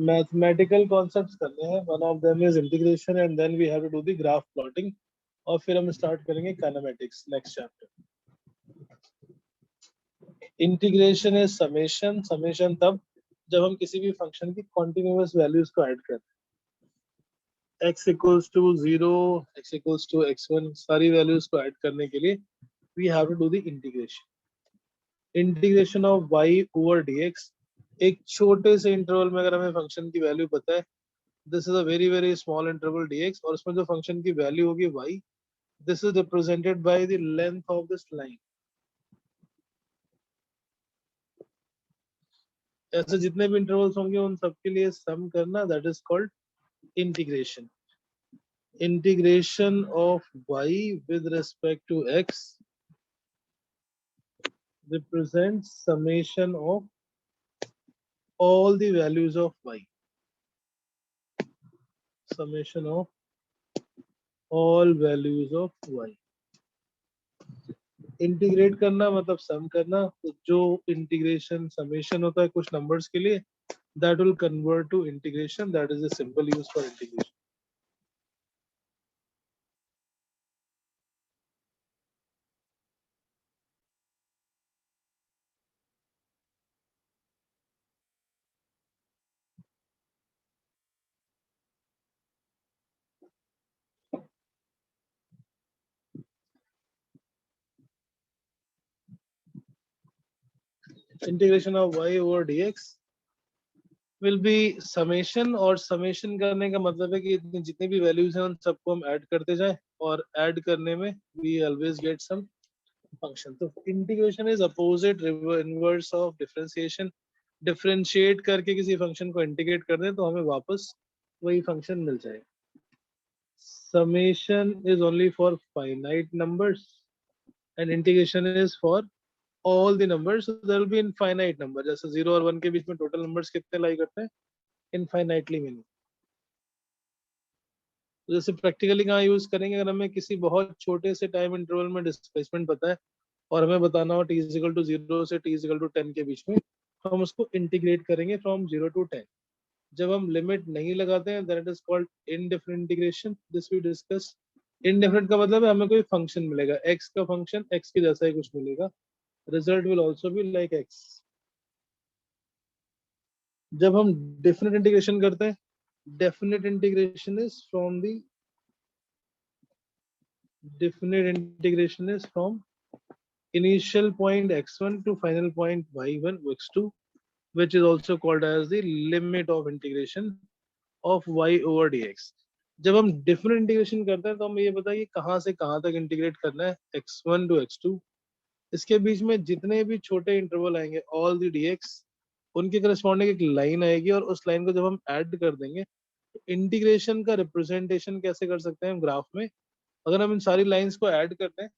Mathematical concepts करने हैं. One of them is integration and then we have to do the graph plotting. और फिर हम start करेंगे kinematics next chapter. Integration is summation. Summation तब जब हम किसी भी फंक्शन की कॉन्टिन्यूअस वैल्यूज को ऐड करते हैं. x equals to 0, x equals to x1, सारी वैल्यूज को ऐड करने के लिए we have to do the integration. Integration of y over dx. एक छोटे से इंटरवल में अगर हमें फंक्शन की वैल्यू पता है, this is a very very small interval dx, और उसमें जो फंक्शन की वैल्यू होगी y, this is represented by the length of this line. ऐसे जितने भी इंटरवल्स होंगे उन सबके लिए सम करना, that is called integration. Integration of y with respect to x represents summation of all the values of y. Summation of all values of y. Integrate करना मतलब सम करना. तो जो इंटीग्रेशन समेशन होता है कुछ नंबर्स के लिए, that will convert to integration. That is the simple use for integration. Integration of y over dx will be summation. और summation करने का मतलब है कि इतनी जितनी भी वैल्यूज हैं उन सबको हम ऐड करते जाएं, और ऐड करने में we always get some function. तो integration is opposite inverse of differentiation. Differentiate करके किसी फंक्शन को इंटीग्रेट कर दें तो हमें वापस वही फंक्शन मिल जाए. Summation is only for finite numbers and integration is for all the numbers. So there will be infinite number. जैसे 0 और 1 के बीच में टोटल नंबर्स कितने लाई करते हैं? Infinitely many. तो जैसे प्रैक्टिकली कहाँ यूज करेंगे, अगर हमें किसी बहुत छोटे से टाइम इंटरवल में डिस्प्लेसमेंट पता है और हमें बताना हो t इज इक्वल टू 0 से t इज इक्वल टू 10 के बीच में, हम उसको इंटीग्रेट करेंगे फ्रॉम 0 टू 10. जब हम लिमिट नहीं लगाते हैं that is called indefinite integration. This we discuss. Indefinite का मतलब है हमें कोई फंक्शन मिलेगा, x का फंक्शन x के जैसा ही कुछ मिलेगा, result will also be like x. जब हम डेफिनेट इंटीग्रेशन करते हैं, definite integration is from the definite integration is from initial point x1 to final point y1 x2, which is also called as the limit of integration of y over dx. जब हम different integration करते हैं तो हमें ये बताइए कहाँ से कहाँ तक इंटीग्रेट करना है, x1 to x2. इसके बीच में जितने भी छोटे इंटरवल आएंगे all the dx, उनके करस्पॉन्डिंग एक लाइन आएगी, और उस लाइन को जब हम ऐड कर देंगे तो इंटीग्रेशन का रिप्रेजेंटेशन कैसे कर सकते हैं हम ग्राफ में. अगर हम इन सारी लाइंस को ऐड करते हैं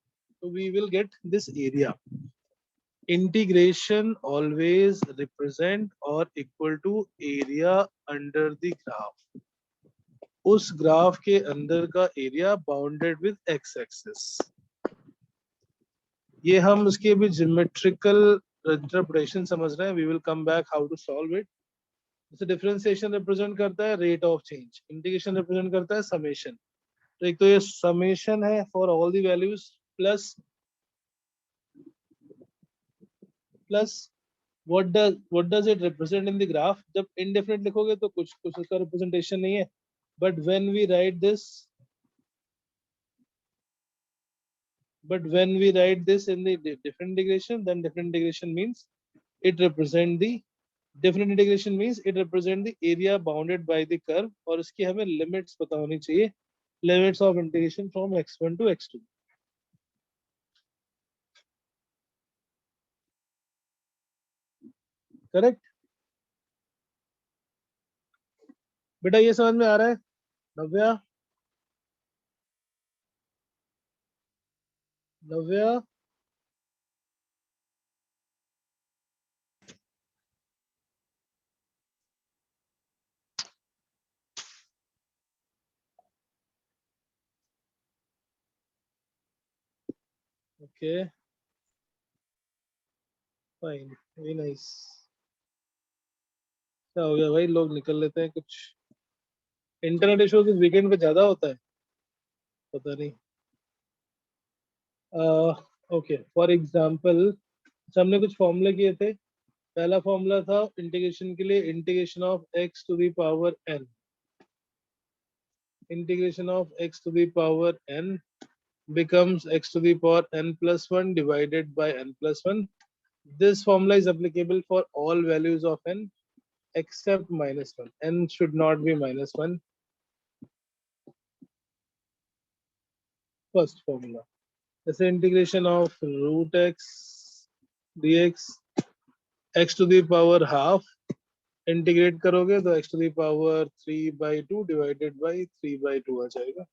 तो we will get this area. Integration always represent और equal to area under the graph. उस ग्राफ के अंदर का area bounded with x axis. ये हम उसके भी ज्योमेट्रिकल इंटरप्रिटेशन समझ रहे हैं. We will come back how to solve it. जैसे डिफरेंशिएशन रिप्रेजेंट करता है rate of change, integration represent करता है समेशन. तो एक तो ये समेशन है for all the values, plus what does it represent in the graph. जब indefinite लिखोगे तो कुछ कुछ उसका रिप्रेजेंटेशन नहीं है, but when we write this in the different integration, then different integration means it represent the different integration means it represent the area bounded by the curve. और इसकी हमें limits पता होनी चाहिए, limits of integration from x1 to x2. Correct बेटा, ये समझ में आ रहा है नव्या? नव्या ओके फाइन, वेरी नाइस. क्या हो गया भाई, लोग निकल लेते हैं कुछ। इंटरनेट इशू किस वीकेंड पे ज्यादा होता है, पता नहीं। ओके, फॉर एग्जांपल हमने कुछ फॉर्मूले किए थे। पहला फॉर्मूला था इंटीग्रेशन के लिए, integration of X to the power N, integration of X to the power N becomes x to the power n plus 1 divided by n plus 1. This formula is applicable for all values of n except minus 1. N should not be minus 1. First formula. जैसे integration of root X dx x to the power half, integrate करोगे तो x to the power 3/2 divided by 3/2 आ जाएगा।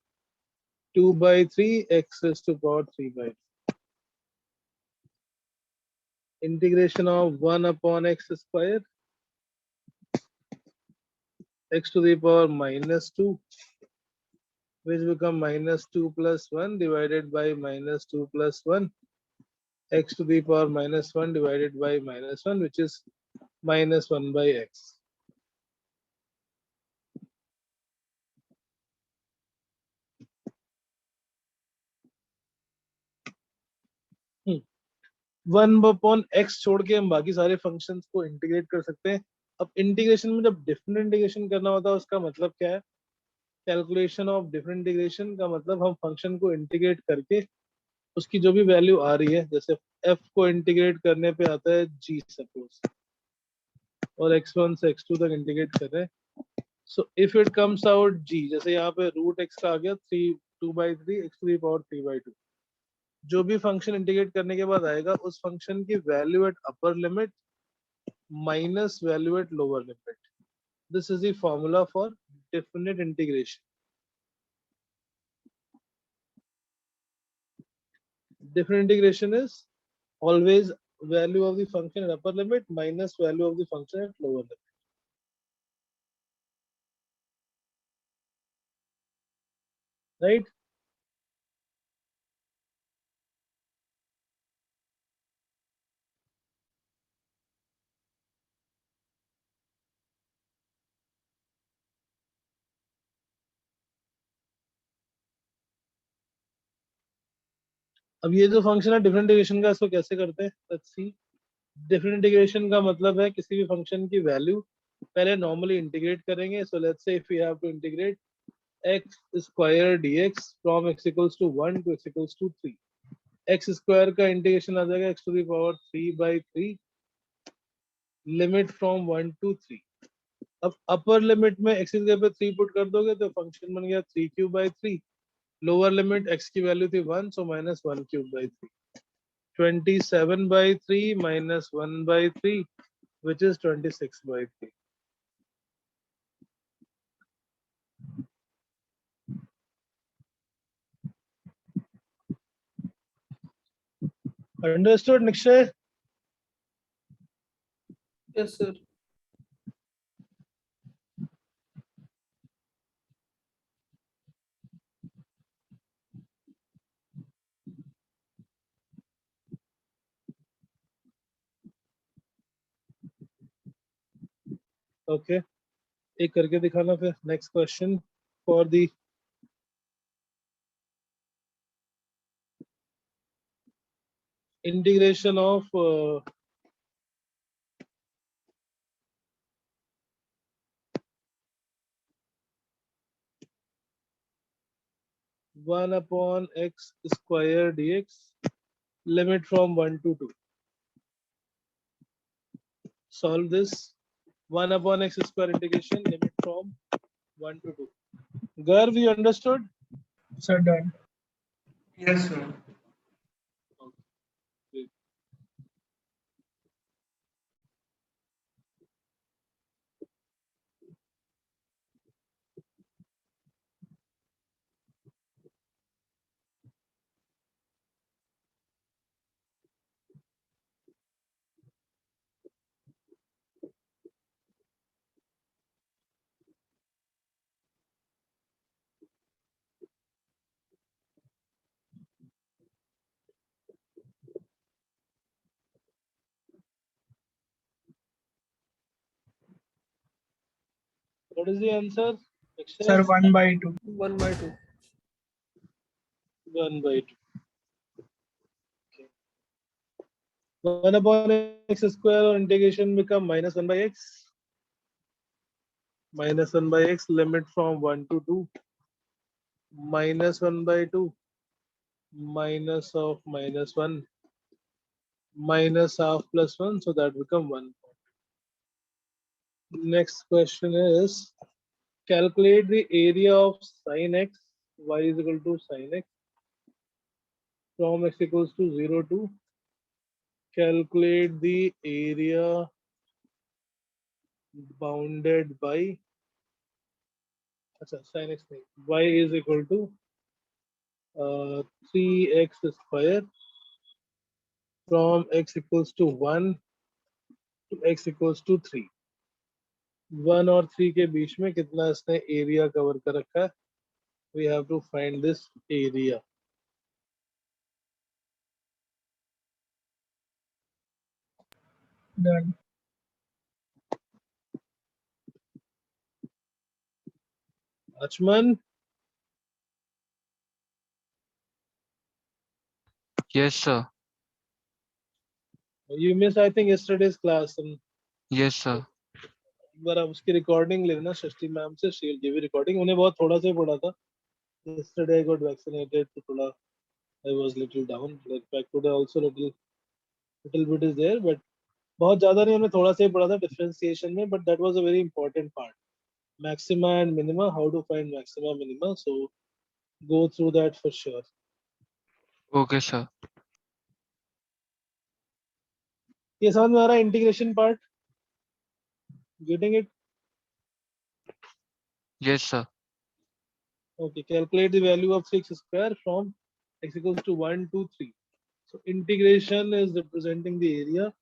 2/3 x raised to power 3/2. Integration of 1 upon x square x to the power minus 2, which become minus 2 plus 1 divided by minus 2 plus 1, x to the power minus 1 divided by minus 1, which is minus 1 by x. One upon x छोड़ के हम बाकी सारे functions को integrate कर सकते हैं। अब इंटीग्रेशन में जब डिफरेंट इंटीग्रेशन करना होता है उसका मतलब क्या है? कैलकुलेशन ऑफ डिफरेंट इंटीग्रेशन का मतलब हम फंक्शन को इंटीग्रेट करके उसकी जो भी वैल्यू आ रही है, जैसे f को इंटीग्रेट करने पे आता है g सपोज, और x1 से x2 तक इंटीग्रेट कर रहे हैं। So if it comes out g, जैसे यहाँ पे रूट x का आ गया 2/3 x to the power 3/2, जो भी फंक्शन इंटीग्रेट करने के बाद आएगा उस फंक्शन की value at upper limit minus value at lower limit, this is the formula for definite integration. Different integration is always value of the function at upper limit minus value of the function at lower limit. Right? अब ये जो function है different integration का, इसको कैसे करते हैं? Let's see. Different integration का मतलब है किसी भी फंक्शन की वैल्यू पहले नॉर्मली इंटीग्रेट करेंगे। So let's say if we have to integrate x square dx from x equals to 1 to x equals to 3, x square का इंटीग्रेशन आ जाएगा x to the power 3/3 limit from 1 to 3। अब upper limit में x की जगह पे 3 put कर दोगे तो फंक्शन बन गया 3/3। लोअर लिमिट x की वैल्यू थी 1, so minus 1/3। 27/3 minus 1/3, which is 26/3. Understood, Nikshay? Yes, sir. Okay. एक करके दिखाना फिर। Next question for the integration of 1 upon x square dx limit from 1 to 2. Solve this 1 upon x square integration limit from 1 to 2. Garv, you understood? Sir, done. Yes, sir. Okay. What is the answer? Sir, Akshay? 1/2. 1/2. 1/2. Okay. 1 upon x square or integration become minus 1 by x. Minus 1 by x, limit from 1 to 2. Minus 1 by 2. Minus of minus 1. Minus half plus 1, so that become 1. Next question is, calculate the area of sin x, y is equal to sin x, from x equals to 0 to, calculate the area bounded by, sin x नहीं, y is equal to 3x square from x equals to 1 to x equals to 3. 1 और 3 के बीच में कितना इसने area cover कर रखा है? We have to find this area. Done. Achman, Yes, sir. you missed I think yesterday's class. And Yes, sir. एक बार आप उसकी रिकॉर्डिंग लेना षष्ठी मैम से, she will give you recording. उन्हें बहुत थोड़ा सा ही पढ़ा था. Yesterday I got vaccinated, तो थोड़ा I was little down. In fact today also little bit is there, but बहुत ज्यादा नहीं, हमने थोड़ा सा ही पढ़ा था डिफरेंशिएशन में, but that was a very important part. Maxima and minima, how to find maxima minima, so go through that for sure. Okay, sir. ये समझ में आ रहा है integration part? Getting it? Yes, sir. Okay, calculate the value of 6 square from x equals to 1 to 3. So integration is representing the area.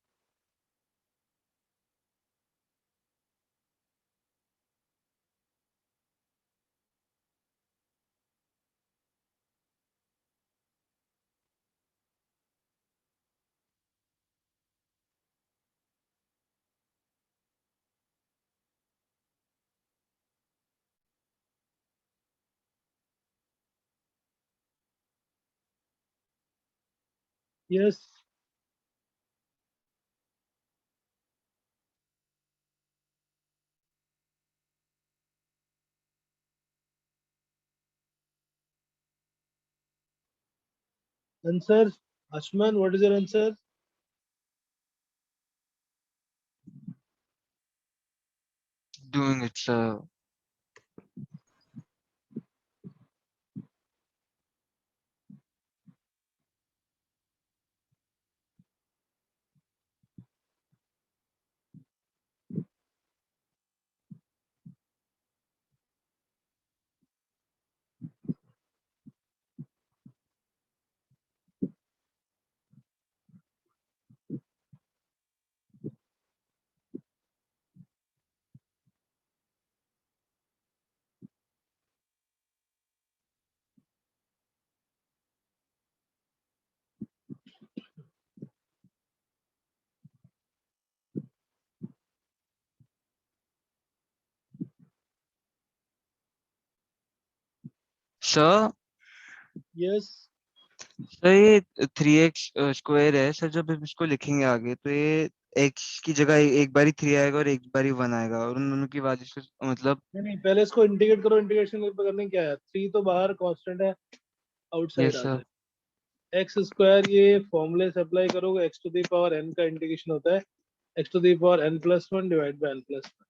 Yes. Answer, Ashman, what is your answer? Doing it, sir. Sir, Yes. Sir ये 3x square है sir. जब हम इसको लिखेंगे आगे तो ये x की जगह एक बारी 3 आएगा और एक बारी 1 आएगा, और उन दोनों की वजह से मतलब. नहीं, पहले इसको इंटीग्रेट करो. इंटीग्रेशन करने क्या है? 3 तो बाहर कांस्टेंट है, आउटसाइड यस आ सर. जाए. x स्क्वायर ये फॉर्मूले से अप्लाई करोगे, x to the power n का इंटीग्रेशन होता है x to the power n plus 1 divide by n plus 1.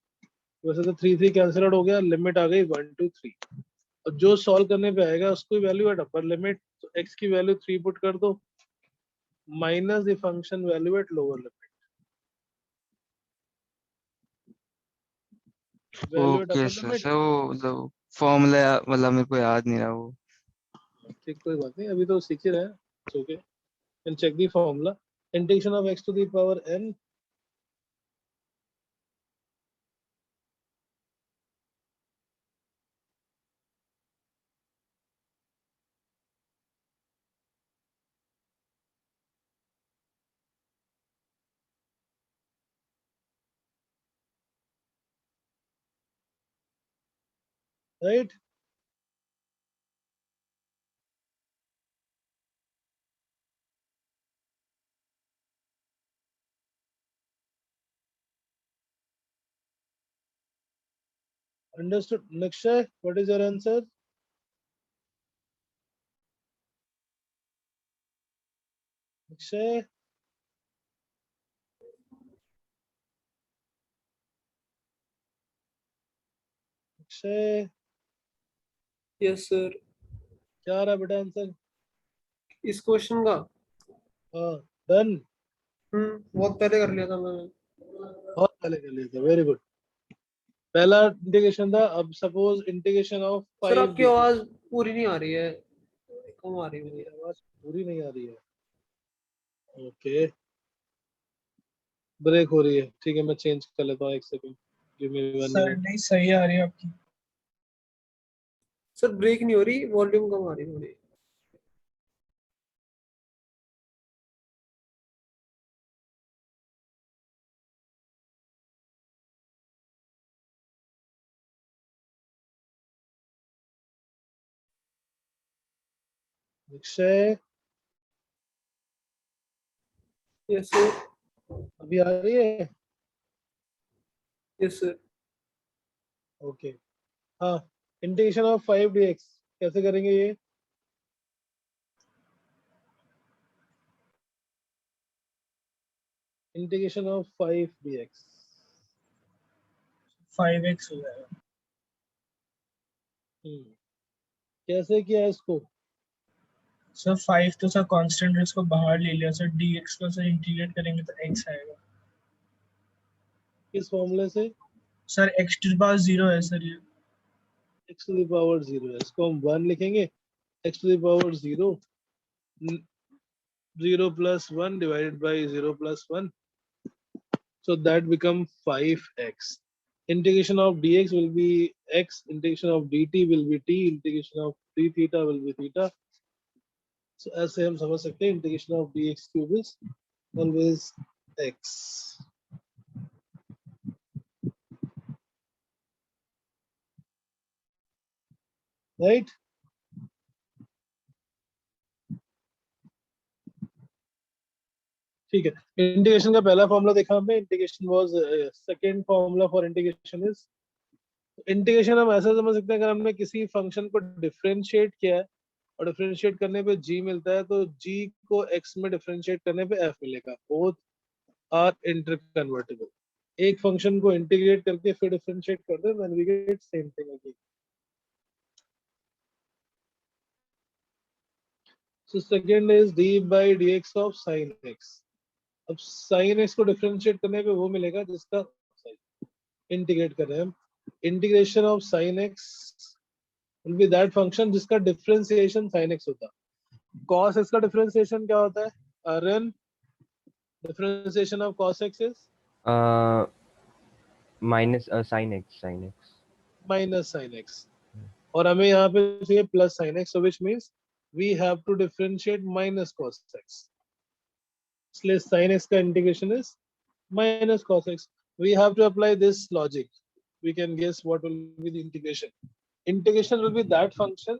वैसे तो 3 कैंसिल आउट हो गया, लिमिट आ गई 1 to 3. और जो सॉल्व करने पे आएगा उसको वैल्यू एट अपर लिमिट, तो x की वैल्यू 3 पुट कर दो, minus the function value at lower limit. Value at okay upper sir. Limit. Sir वो मतलब फॉर्मूला मतलब मेरे को याद नहीं रहा वो. ठीक, कोई बात नहीं, अभी तो सीख ही रहे हैं. Okay, can check the formula. Integration of x to the power n right? Understood. Nakshay, what is your answer? Nakshay, Nakshay, yes sir. क्या आ रहा है बेटा आंसर? इस क्वेश्चन का हाँ, डन। बहुत पहले कर लिया था मैंने। बहुत पहले कर लिया था, वेरी गुड। पहला इंटीग्रेशन था, अब सपोज इंटीग्रेशन ऑफ सर 5 आपकी डी। आवाज पूरी नहीं आ रही है, कम आ रही है मेरी। आवाज पूरी नहीं आ रही है, ओके, ब्रेक हो रही है, ठीक है, मैं चेंज कर लेता हूँ, एक second, give me 1 sir minute. नहीं सही आ रही है आपकी। सर ब्रेक नहीं हो रही, वॉल्यूम कम आ रही है थोड़ी। 6 यस सर। अभी आ रही है, यस सर। ओके। हाँ, इंटीग्रेशन ऑफ 5 dx कैसे करेंगे ये? इंटीग्रेशन ऑफ 5 dx 5x हो जाएगा। कैसे किया है इसको? सर 5 तो सर कांस्टेंट, इसको बाहर ले लिया सर, dx को सर इंटीग्रेट करेंगे तो x आएगा। किस फॉर्मूले से? Sir x to the power 0 है सर ये। x टू द पावर 0 है, इसको हम 1 लिखेंगे। x to the power 0, 0 plus 1 divided by 0 plus 1, so that become 5x. Integration of dx will be x, integration of dt will be t, integration of d theta will be theta. So ऐसे हम समझ सकते हैं integration of dx cube is always x, right? ठीक है, integration का पहला formula देखा हमने, integration was, second formula for integration is, integration हम ऐसा समझ सकते हैं, अगर हमने किसी फंक्शन को डिफरेंशिएट किया है और डिफरेंशिएट करने पे g मिलता है, तो g को x में डिफरेंशिएट करने पे f मिलेगा, बोथ आर इंटरकन्वर्टेबल। एक फंक्शन को इंटीग्रेट करके फिर डिफरेंशिएट कर दे, then we get same thing again. So second is d by dx of sin x। अब sin x को डिफरेंशिएट करने पे वो मिलेगा जिसका इंटीग्रेट कर रहे हैं हम, integration of sin x will be that function जिसका डिफरेंशिएशन sin x होता है। cos x का डिफरेंशिएशन क्या होता है? Rn, differentiation of cos x is minus sin x minus sin x, और हमें यहाँ पे चाहिए plus sin x, so which means we have to differentiate minus cos x, इसलिए sin x का integration is minus cos x. We have to apply this logic, we can guess what will be the integration. Integration will be that function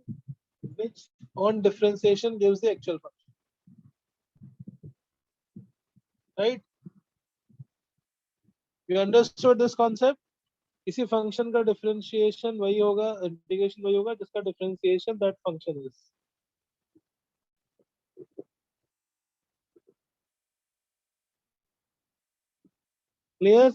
which on differentiation gives the actual function, right? You understood this concept? किसी function का differentiation वही होगा, integration वही होगा जिसका differentiation that function is. Clear?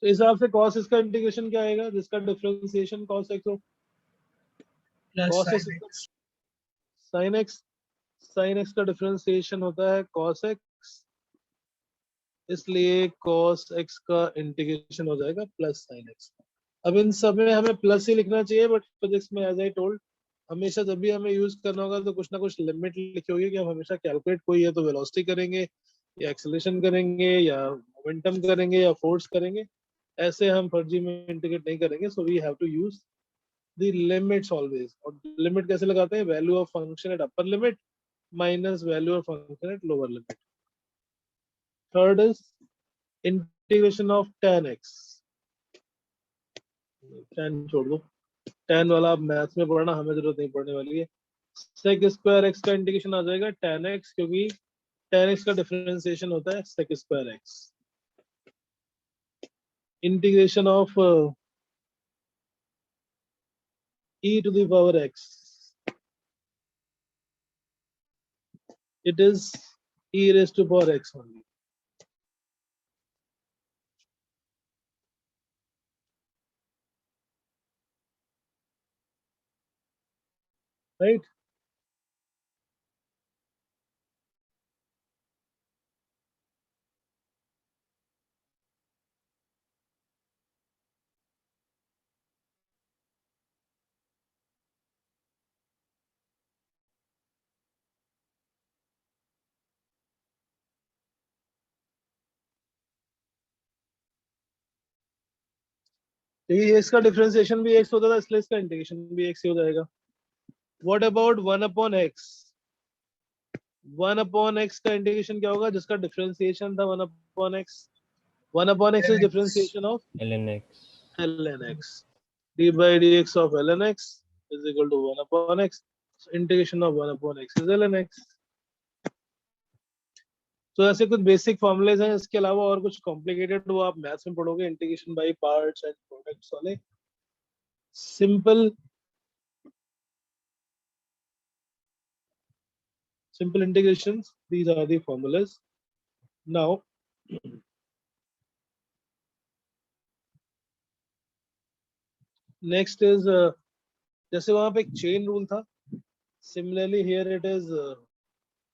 तो इस हिसाब से cos इसका इंटीग्रेशन क्या आएगा जिसका डिफरेंशिएशन cos x हो? Plus cos sin x x। sin x, sin x का डिफरेंशिएशन होता है cos x, इसलिए cos x का इंटीग्रेशन हो जाएगा प्लस sin x। अब इन सब में हमें प्लस ही लिखना चाहिए, बट फिजिक्स में एज आई टोल्ड हमेशा जब भी हमें यूज करना होगा तो कुछ ना कुछ लिमिट लिखी होगी कि हम हमेशा कैलकुलेट कोई है तो वेलोसिटी करेंगे या एक्सेलरेशन करेंगे या मोमेंटम करेंगे या फोर्स करेंगे, ऐसे हम फर्जी में इंटीग्रेट नहीं करेंगे। So we have to use the limits always, और लिमिट कैसे लगाते हैं? Value of function at upper limit minus value of function at lower limit. Third is integration of tan x, tan छोड़ दो, tan वाला आप मैथ्स में पढ़ना, हमें जरूरत नहीं पड़ने वाली है। sec स्क्वायर x का इंटीग्रेशन आ जाएगा tan x, क्योंकि tan x का डिफरेंशिएशन होता है sec square x। Integration of e to the power x, it is e raised to power x only, right? क्योंकि x का डिफरेंशिएशन भी x होता था, इसलिए इसका इंटीग्रेशन भी x ही हो जाएगा। What about 1/x? 1/x का इंटीग्रेशन क्या होगा? जिसका डिफरेंशिएशन था 1/x। 1/x is differentiation of ln x. ln x. d by dx of ln x is equal to 1/x. So integration of 1/x is ln x. तो ऐसे कुछ basic formulas हैं, इसके अलावा और कुछ कॉम्प्लिकेटेड वो आप मैथ्स में पढ़ोगे, integration by parts and products वाले। simple integrations, these are the formulas. Now next is जैसे वहां पे एक चेन रूल था, similarly here it is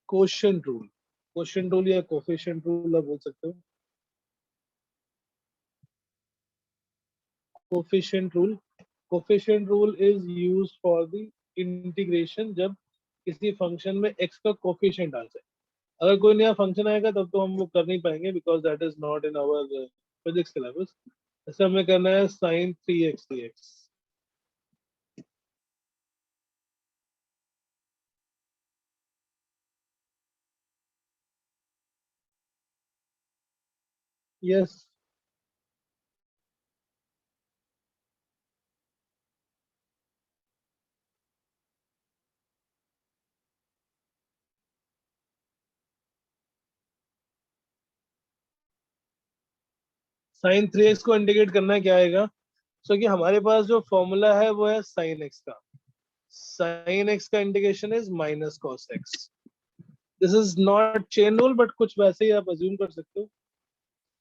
quotient rule. Quotient rule या coefficient rule आप बोल सकते हो। Coefficient rule is used for the integration जब किसी फंक्शन में x का कोफिशिएंट आ जाए। अगर कोई नया फंक्शन आएगा तब तो हम वो कर नहीं पाएंगे, because that is not in our physics syllabus. जैसे हमें करना है sin 3x dx। Yes, sin 3x को इंटीग्रेट करना है, क्या आएगा? सो कि हमारे पास जो फॉर्मूला है वो है sin x का। sin x का integration is minus cos x। This is not chain rule, but कुछ वैसे ही आप अज्यूम कर सकते हो,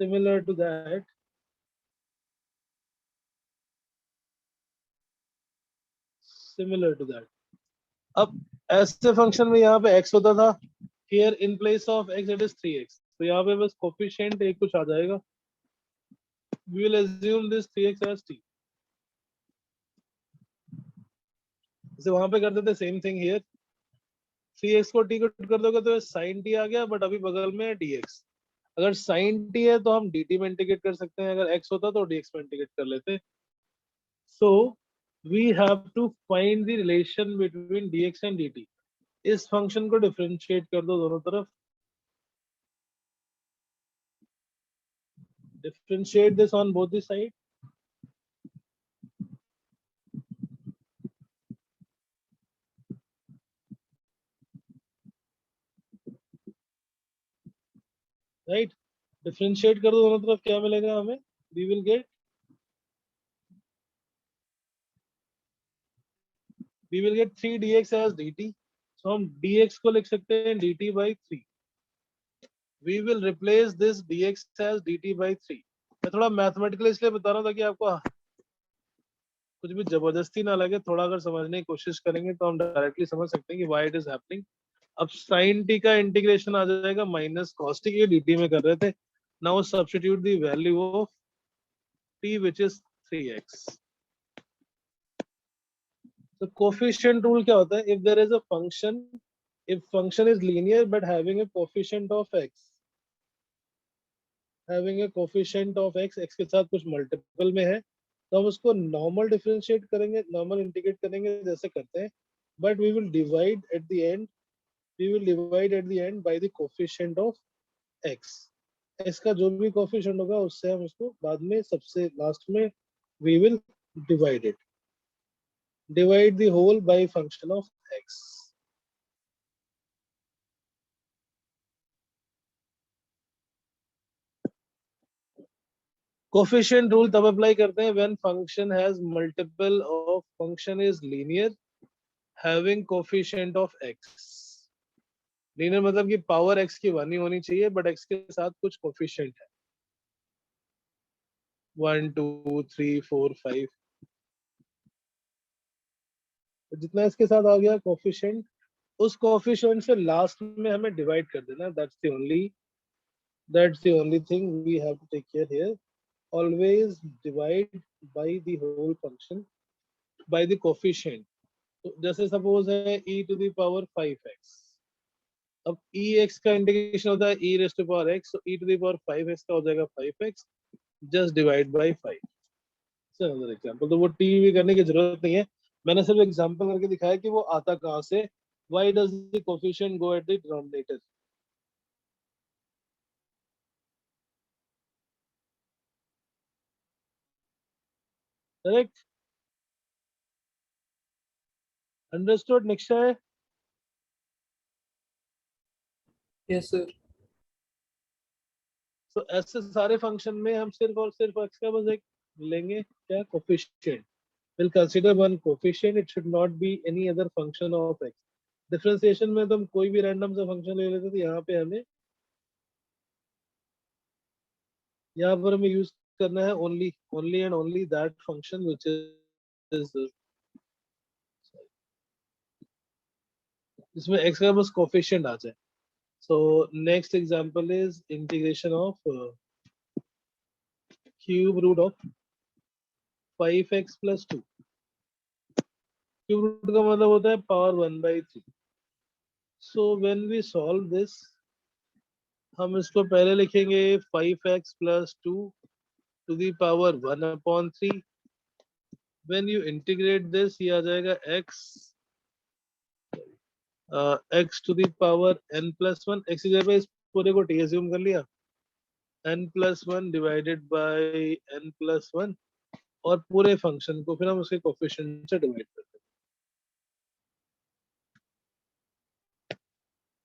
similar to that. Similar to that. अब ऐसे फंक्शन में यहाँ पे x होता था, here in place of x it is 3x, तो यहाँ पे बस कोफिशिएंट एक कुछ आ जाएगा। We will assume this 3x as t। जैसे वहां पे करते थे सेम थिंग हियर, 3x को t को कर दोगे तो sin t आ गया, बट अभी बगल में है dx। अगर sin t है तो हम dt में इंटीग्रेट कर सकते हैं, अगर x होता तो dx में इंटीग्रेट कर लेते। So we have to find the relation between dx and dt। इस फंक्शन को डिफरेंशिएट कर दो दोनों तरफ। Differentiate this on both the sides। Right, differentiate कर दो दोनों तरफ, क्या मिलेगा हमें? We will get we will get 3 dx as dt। so हम dx को लिख सकते हैं dt by 3। we will replace this dx as dt by 3। मैं थोड़ा मैथमेटिकल इसलिए बता रहा हूँ ताकि आपको कुछ भी जबरदस्ती ना लगे, थोड़ा अगर समझने की कोशिश करेंगे तो हम डायरेक्टली समझ सकते हैं कि why it is happening। अब sin t का इंटीग्रेशन आ जाएगा माइनस cos t, के dt में कर रहे थे। Now substitute the value of t which is 3x। तो कोफिशिएंट रूल क्या होता है? If there is a function, if function is linear but having a coefficient of x, having a coefficient of x, x के साथ कुछ multiple में है, तो हम उसको नॉर्मल डिफरेंशिएट करेंगे, नॉर्मल इंटीग्रेट करेंगे जैसे करते हैं, but we will divide at the end, we will divide at the end by the coefficient of x। x का जो भी कोफिशिएंट होगा उससे हम उसको बाद में सबसे लास्ट में we will divided. Divide the whole by function of x. Coefficient rule तब अप्लाई करते हैं when function has multiple of function is linear having coefficient of x. Linear मतलब कि पावर x की 1 ही होनी चाहिए बट x के साथ कुछ कोफिशिएंट है 1 2 3 4 5. तो जितना इसके साथ आ गया कोफिशिएंट उस कोफिशिएंट से लास्ट में हमें डिवाइड कर देना. That's the only thing we have to take care here. Always divide by the whole function by the coefficient. तो जैसे सपोज है e to the power 5x. अब ex का इंटीग्रेशन होता है e raised to power x, so e to the power 5x का हो जाएगा 5x. Just divide by 5. So another example. तो वो t भी करने की जरूरत नहीं है, मैंने सिर्फ एग्जांपल करके दिखाया कि वो आता कहाँ से. Why does the coefficient go at the denominator? Correct? Understood? Next है यस सर. तो ऐसे सारे फंक्शन में हम सिर्फ और सिर्फ x का बस एक लेंगे क्या coefficient. We'll consider one coefficient. It should not be any other function of x. Differentiation में तो हम कोई भी रैंडम सा फंक्शन ले लेते थे. यहाँ पर हमें यूज करना है only and only that function which is जिसमें x का बस कोफिशिएंट आ जाए. So next example is integration of cube root of 5x plus 2. Cube root का मतलब होता है power 1/3. So when we solve this, हम इसको पहले लिखेंगे 5x plus 2 to the power 1/3. When you integrate this, ये आ जाएगा x to the power n plus 1. x की जगह पे इस पूरे को t assume कर लिया. n plus 1 divided by n plus 1 और पूरे फंक्शन को फिर हम उसके कोफिशिएंट से डिवाइड करते हैं.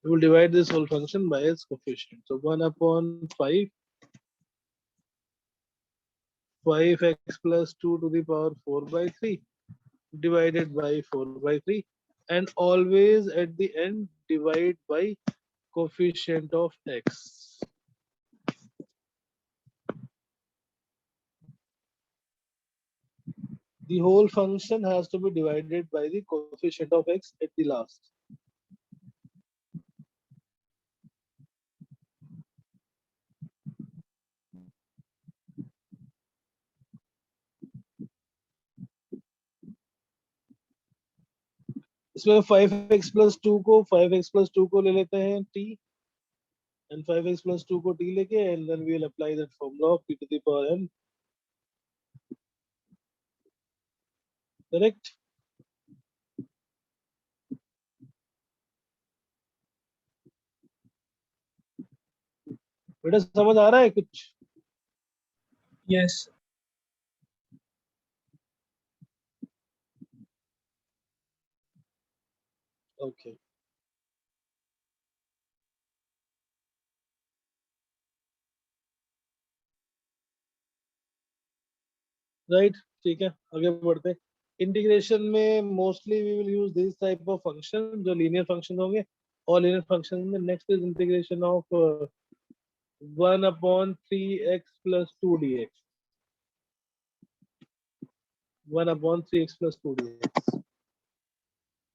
We will divide this whole function by its coefficient. So 1/5 5x plus 2 to the power 4/3 divided by 4/3 and always at the end divide by coefficient of x. The whole function has to be divided by the coefficient of x at the last. इसमें 5x plus 2 को ले लेते हैं t and 5x plus 2 को t लेके and then we will apply that formula of p to the power n. Correct? बेटा समझ आ रहा है कुछ? Yes. Okay. राइट, ठीक है, आगे बढ़ते हैं. इंटीग्रेशन में mostly we will use this type of function जो लीनियर फंक्शन होंगे. और लीनियर फंक्शन में next is integration of 1/3x plus 2 dx. 1/3x plus 2 dx.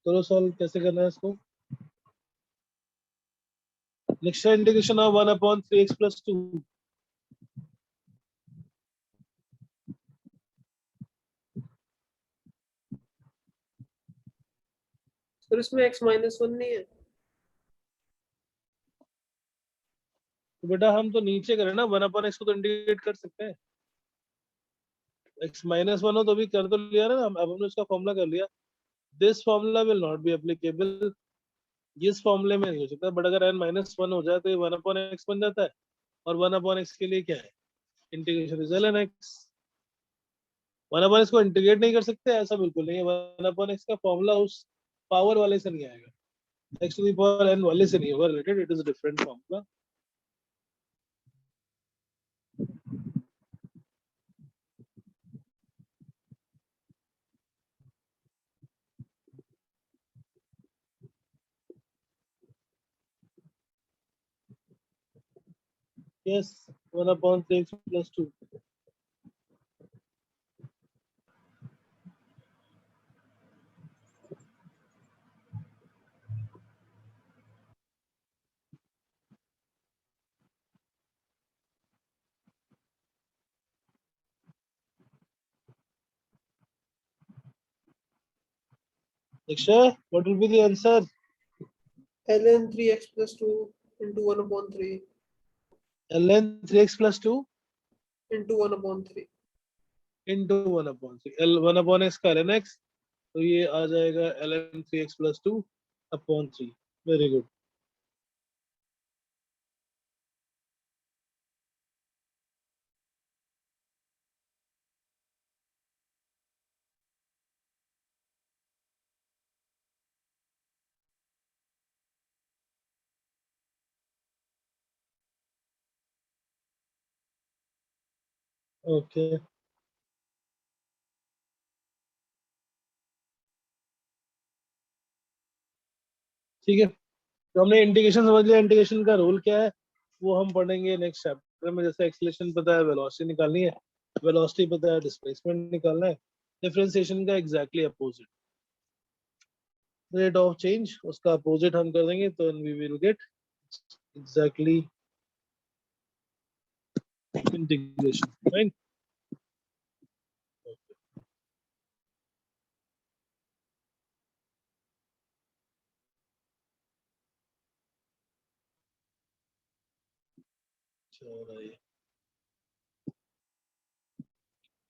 चलो सॉल्व कैसे करना है इसको. Next integration of 1/3x plus 2. Sir इसमें x minus 1 नहीं है. तो बेटा हम तो नीचे करें ना, 1/x को तो इंटीग्रेट कर सकते हैं. x minus 1 हो तो भी कर तो लिया ना, अब हमने उसका फॉर्मूला कर लिया. This formula will not be applicable. इस फॉर्मूले में नहीं हो सकता, बट अगर n minus 1 हो जाए तो ये 1/x बन जाता है. और 1/x के लिए क्या है, integration is ln x. One upon x को इंटीग्रेट नहीं कर सकते, ऐसा बिल्कुल नहीं है। वन अपॉन एक्स का फॉर्मूला उस पावर वाले से नहीं आएगा, x to the power n वाले से नहीं होगा related, it is different formula. Yes, one upon three x plus two. Diksha, what will be the answer? ln 3x plus 2 into 1 upon 3 ln 3x plus 2 into 1 upon 3. into 1 upon 3, l 1 upon x का ln x, तो ये आ जाएगा ln 3x plus 2 upon 3। Very good. Okay, ठीक है, तो हमने integration समझ लिया। इंटीग्रेशन का रूल क्या है वो हम पढ़ेंगे नेक्स्ट चैप्टर में। जैसे एक्सेलेरेशन पता है, वेलोसिटी निकालनी है, वेलोसिटी पता है, डिस्प्लेसमेंट निकालना है। डिफरेंशिएशन का exactly opposite, rate of change, उसका अपोजिट हम कर देंगे तो we will get exactly integration, right.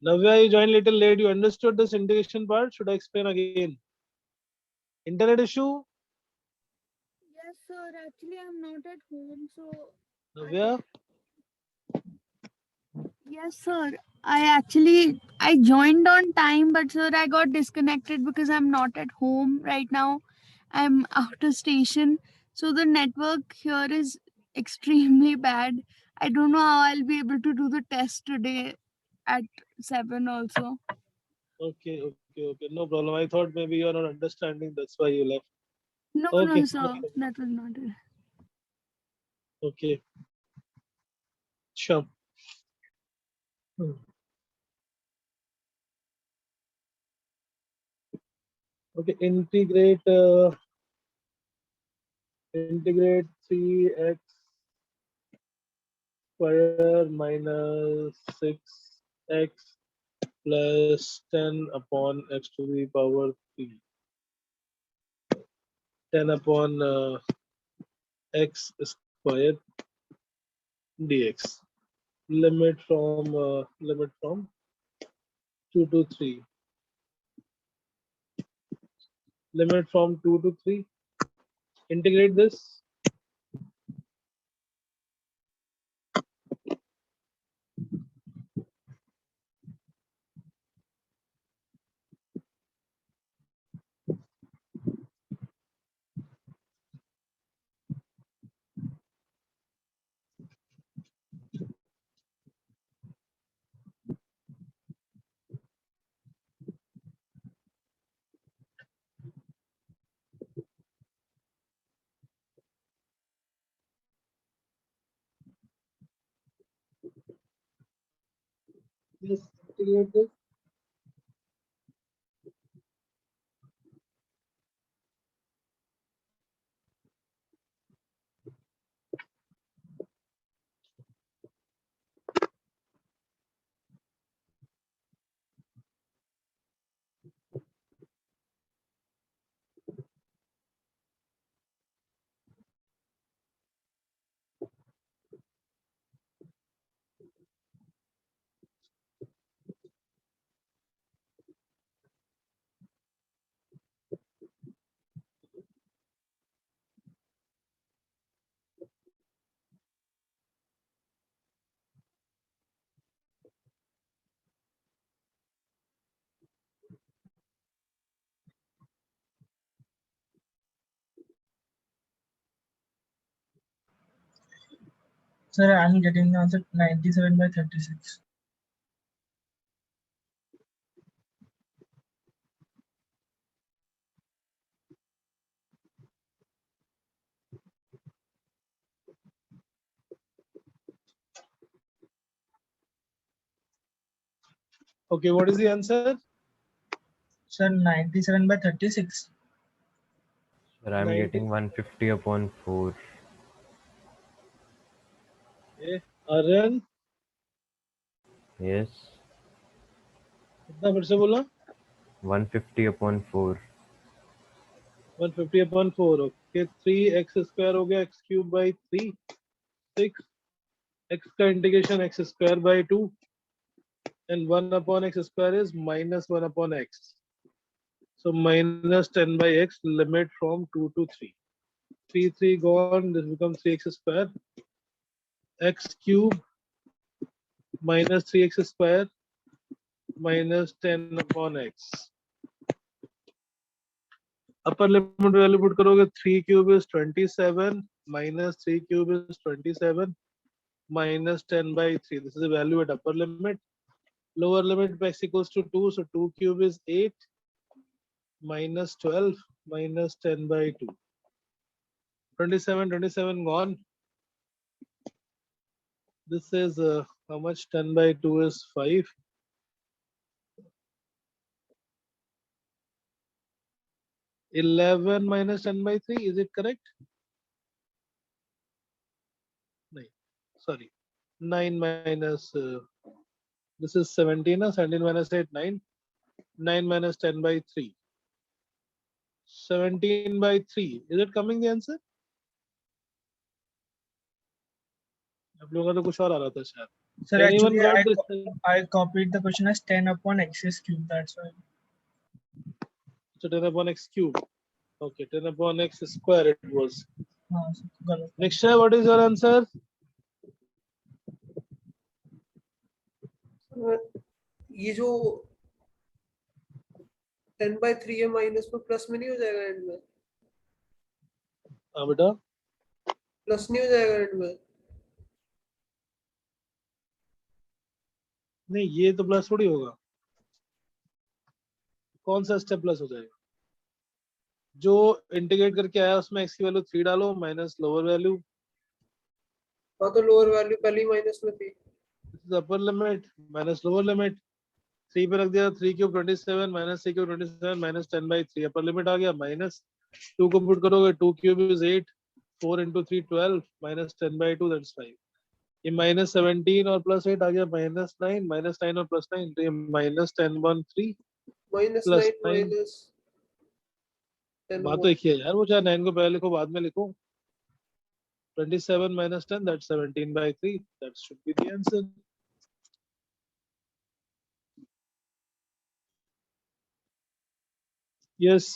Navya, you joined little late. You understood this integration part? Should I explain again? Internet issue? Yes, sir. Actually, I'm not at home, so Navya? yes, sir. I joined on time, but sir, I got disconnected because I'm not at home right now. I'm out of station, so the network here is extremely bad. I don't know how I'll be able to do the test today at 7 also. Okay, okay, okay. No problem. I thought maybe you're not understanding. That's why you left. No, Okay, no, sir. That was not it. okay. Sure. Okay, integrate 3x square minus 6x plus 10 upon x to the power 3. 10 upon x square dx. Limit from 2 to 3. Limit from 2 to 3. Integrate this. Yes, integrate this. Sir, I'm getting the answer 97/36. Okay, what is the answer? Sir, 97/36. Sir, I'm 90. getting 150 upon 4. Okay. Aryan, Yes. कितना फिर से बोला? 150 upon 4. 150 upon 4. Okay, 3x square हो गया x cube by 3. 6. X का integration x square by 2. And 1 upon x square is minus 1 upon x. So minus 10 by x, limit from 2 to 3. 3 gone, this becomes 3x square. X cube minus 3x square minus 10 upon x. Upper limit value put करोगे 3 cube is 27 minus 3 cube is 27 minus 10 by 3. This is the value at upper limit. Lower limit x equals to 2, so 2 cube is 8 minus 12 minus 10 by 2. 27 gone. This is how much? 10 by 2 is 5. 11 minus 10 by 3, is it correct? No, sorry. 9 minus, this is 17, 17 minus 8, 9. 9 minus 10 by 3. 17 by 3. Is it coming the answer? आप लोगों का तो कुछ और आ रहा था शायद. Sir, Anyone actually, got this? I copied the question as 10 upon x cube. That's why. So 10 upon x cube. Okay, 10 upon x square it was. गलत. Next, what is your answer? ये जो 10/3 है माइनस में plus में नहीं हो जाएगा and में? हाँ बेटा. प्लस नहीं हो जाएगा एंड में? नहीं, ये तो प्लस थोड़ी होगा. कौन सा स्टेप प्लस हो जाएगा? जो इंटीग्रेट करके आया उसमें x की वैल्यू 3 डालो माइनस लोअर वैल्यू. हाँ तो लोअर वैल्यू पहले ही माइनस में थी. This is upper limit minus lower limit. 3 पे रख दिया. 3 cube 27 minus 3 cube 27 minus 10 by 3. Upper limit आ गया. माइनस 2 को पुट करोगे. 2 cube is 8. 4 into 3 12 minus 10 by 2 that's 5. ये माइनस 17 और प्लस 8 आ गया माइनस 9. माइनस 9 और प्लस 9 तो ये माइनस 10/3 माइनस प्लस 9 9. माइनस 10. बात तो एक ही है यार. वो चाहे 9 को पहले लिखो बाद में लिखो. 27 minus 10 that's 17 by 3. That should be the answer. Yes.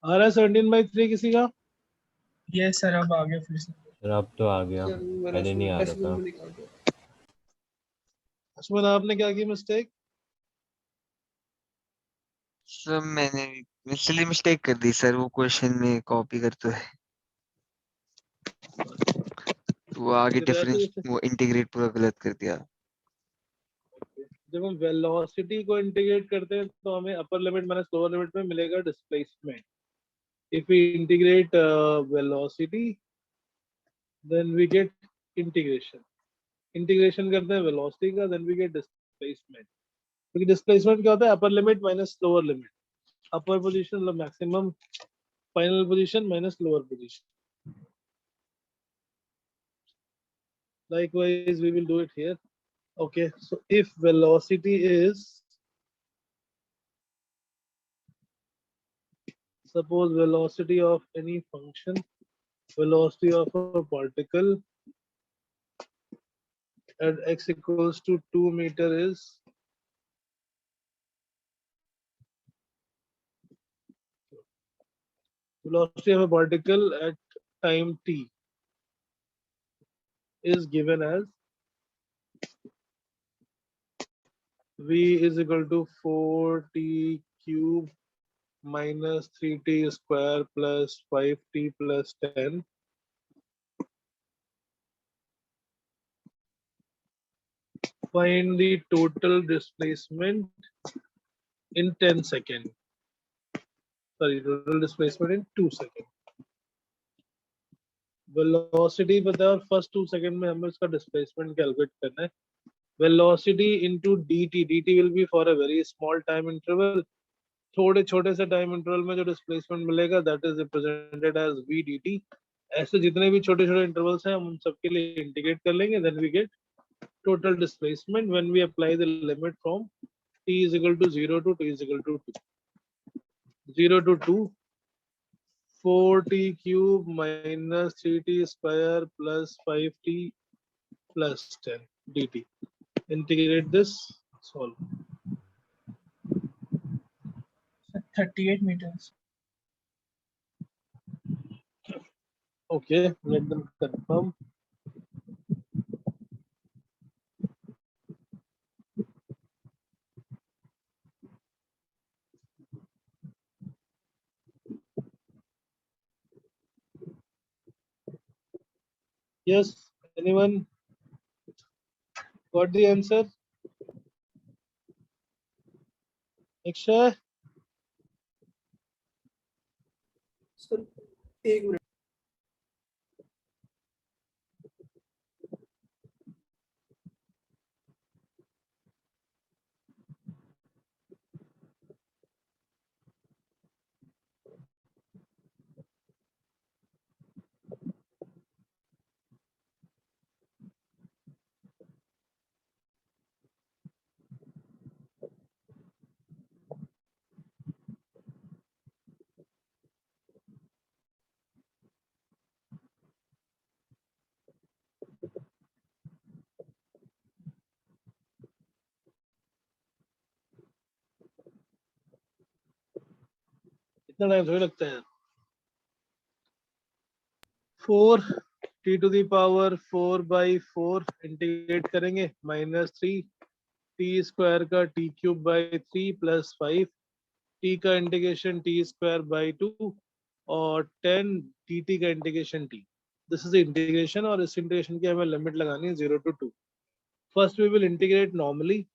आ रहा है 17 by 3 किसी का? Yes, sir. अब आगे फिर से. सर अब तो आ गया. पहले नहीं आ रहा था. अश्विन आपने क्या की मिस्टेक? सर मैंने इसलिए मिस्टेक कर दी सर, वो क्वेश्चन में कॉपी करते हुए वो आगे डिफरेंस वो इंटीग्रेट पूरा गलत कर दिया. जब हम वेलोसिटी को इंटीग्रेट करते हैं तो हमें upper limit minus lower limit में मिलेगा displacement. If we integrate velocity then we get integration. Integration करते हैं वेलोसिटी का देन वी गेट डिस्प्लेसमेंट. क्योंकि डिस्प्लेसमेंट क्या होता है? Upper limit minus lower limit. Upper position मतलब maximum final position minus lower position. Likewise, we will do it here. Okay, so if velocity is, suppose velocity of any function, velocity of a particle at x equals to 2 meter is velocity of a particle at time t is given as v is equal to 4t cube minus 3t square plus 5t plus 10. Find the total displacement in 10 seconds. Sorry, total displacement in 2 seconds. Velocity पता है और first 2 seconds में हमें उसका displacement calculate करना है. Velocity into dt. dt will be for a very small time interval. थोड़े छोटे से टाइम इंटरवल में जो डिस्प्लेसमेंट मिलेगा that is represented as v dt. ऐसे जितने भी छोटे छोटे इंटरवल्स हैं हम उन सबके लिए इंटीग्रेट कर लेंगे, then we get total displacement when we apply the limit from t is equal to 0 to t is equal to 2. 0 to 2, 4t cube minus 3t square plus 5t plus 10 dt. Integrate this, solve. So 38 meters. Okay, let them confirm. Yes, anyone got the answer? Akshay? Sir एक minute. इतना time थोड़ी लगता है. 4 t to the power 4 by 4 integrate करेंगे minus 3 t square का t cube by 3 plus 5 t का integration t square by 2 और 10 dt का integration t. This is integration और इस इंटीग्रेशन की हमें लिमिट लगानी है 0 to 2. First we will integrate normally.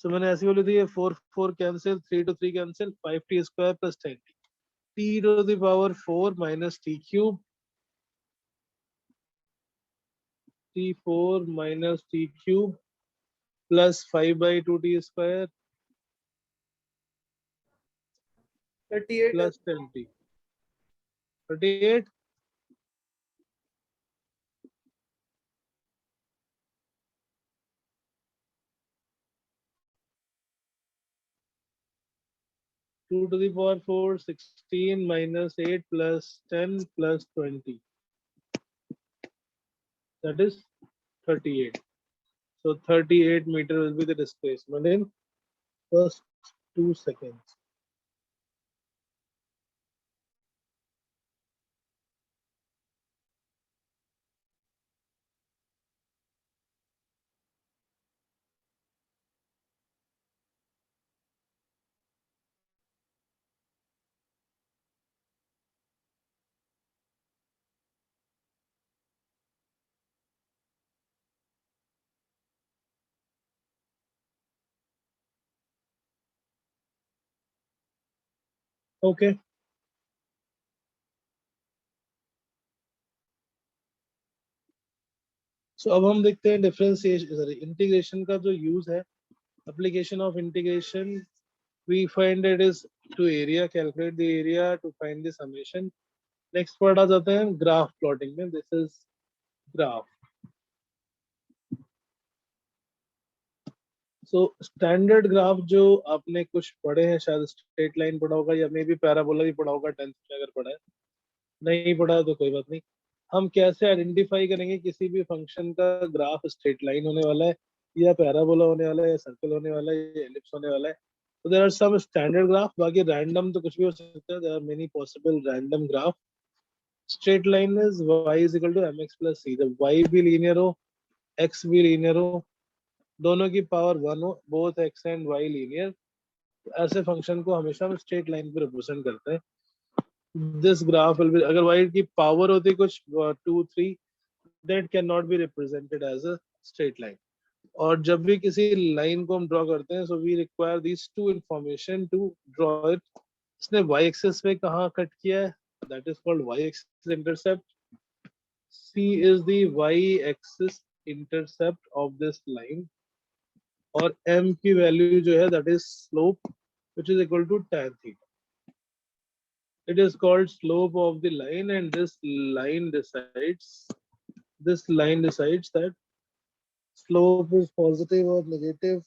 So मैंने ऐसी बोली थी 4 4 cancel, 3 to 3 cancel, 5t square plus 10t. t to the power 4 minus t cube, t4 minus t cube plus 5 by 2t square 38 plus 10t. 38. Two to the power 4, 16 minus 8 plus 10 plus 20. That is 38. So 38 meter will be the displacement in first 2 seconds. Okay. So अब हम देखते हैं differentiation, sorry integration का जो use है. Application of integration, we find it is to area, calculate the area to find the summation. Next part आ जाते हैं graph plotting में. This is graph. So standard graph जो आपने कुछ पढ़े हैं, शायद स्ट्रेट लाइन पढ़ा होगा या मे भी पैराबोला भी पढ़ा होगा 10th में. अगर पढ़ा है, नहीं पढ़ा है तो कोई बात नहीं. हम कैसे आइडेंटिफाई करेंगे किसी भी फंक्शन का ग्राफ स्ट्रेट लाइन होने वाला है या पैराबोला होने वाला है या सर्कल होने वाला है या एलिप्स होने वाला है. तो there are some standard graph. बाकी रैंडम तो कुछ भी हो सकता है. There are many possible random graph. Straight line is y is equal to mx plus c. जब y भी लीनियर हो, x भी लीनियर हो, दोनों की पावर 1 हो, both x and y linear, ऐसे फंक्शन को हमेशा हम स्ट्रेट लाइन पे रिप्रेजेंट करते हैं. दिस ग्राफ विल बी, अगर y की पावर होती कुछ 2 3, that can not be represented as a straight line. और जब भी किसी लाइन को हम ड्रॉ करते हैं, so we require these two information to draw it. इसने y एक्सिस पे कहाँ कट किया है, that is called y axis intercept. c is the y axis intercept of this line, और m की वैल्यू जो है that is slope which is equal to tan theta. It is called slope of the line, and this line decides that slope is positive or negative.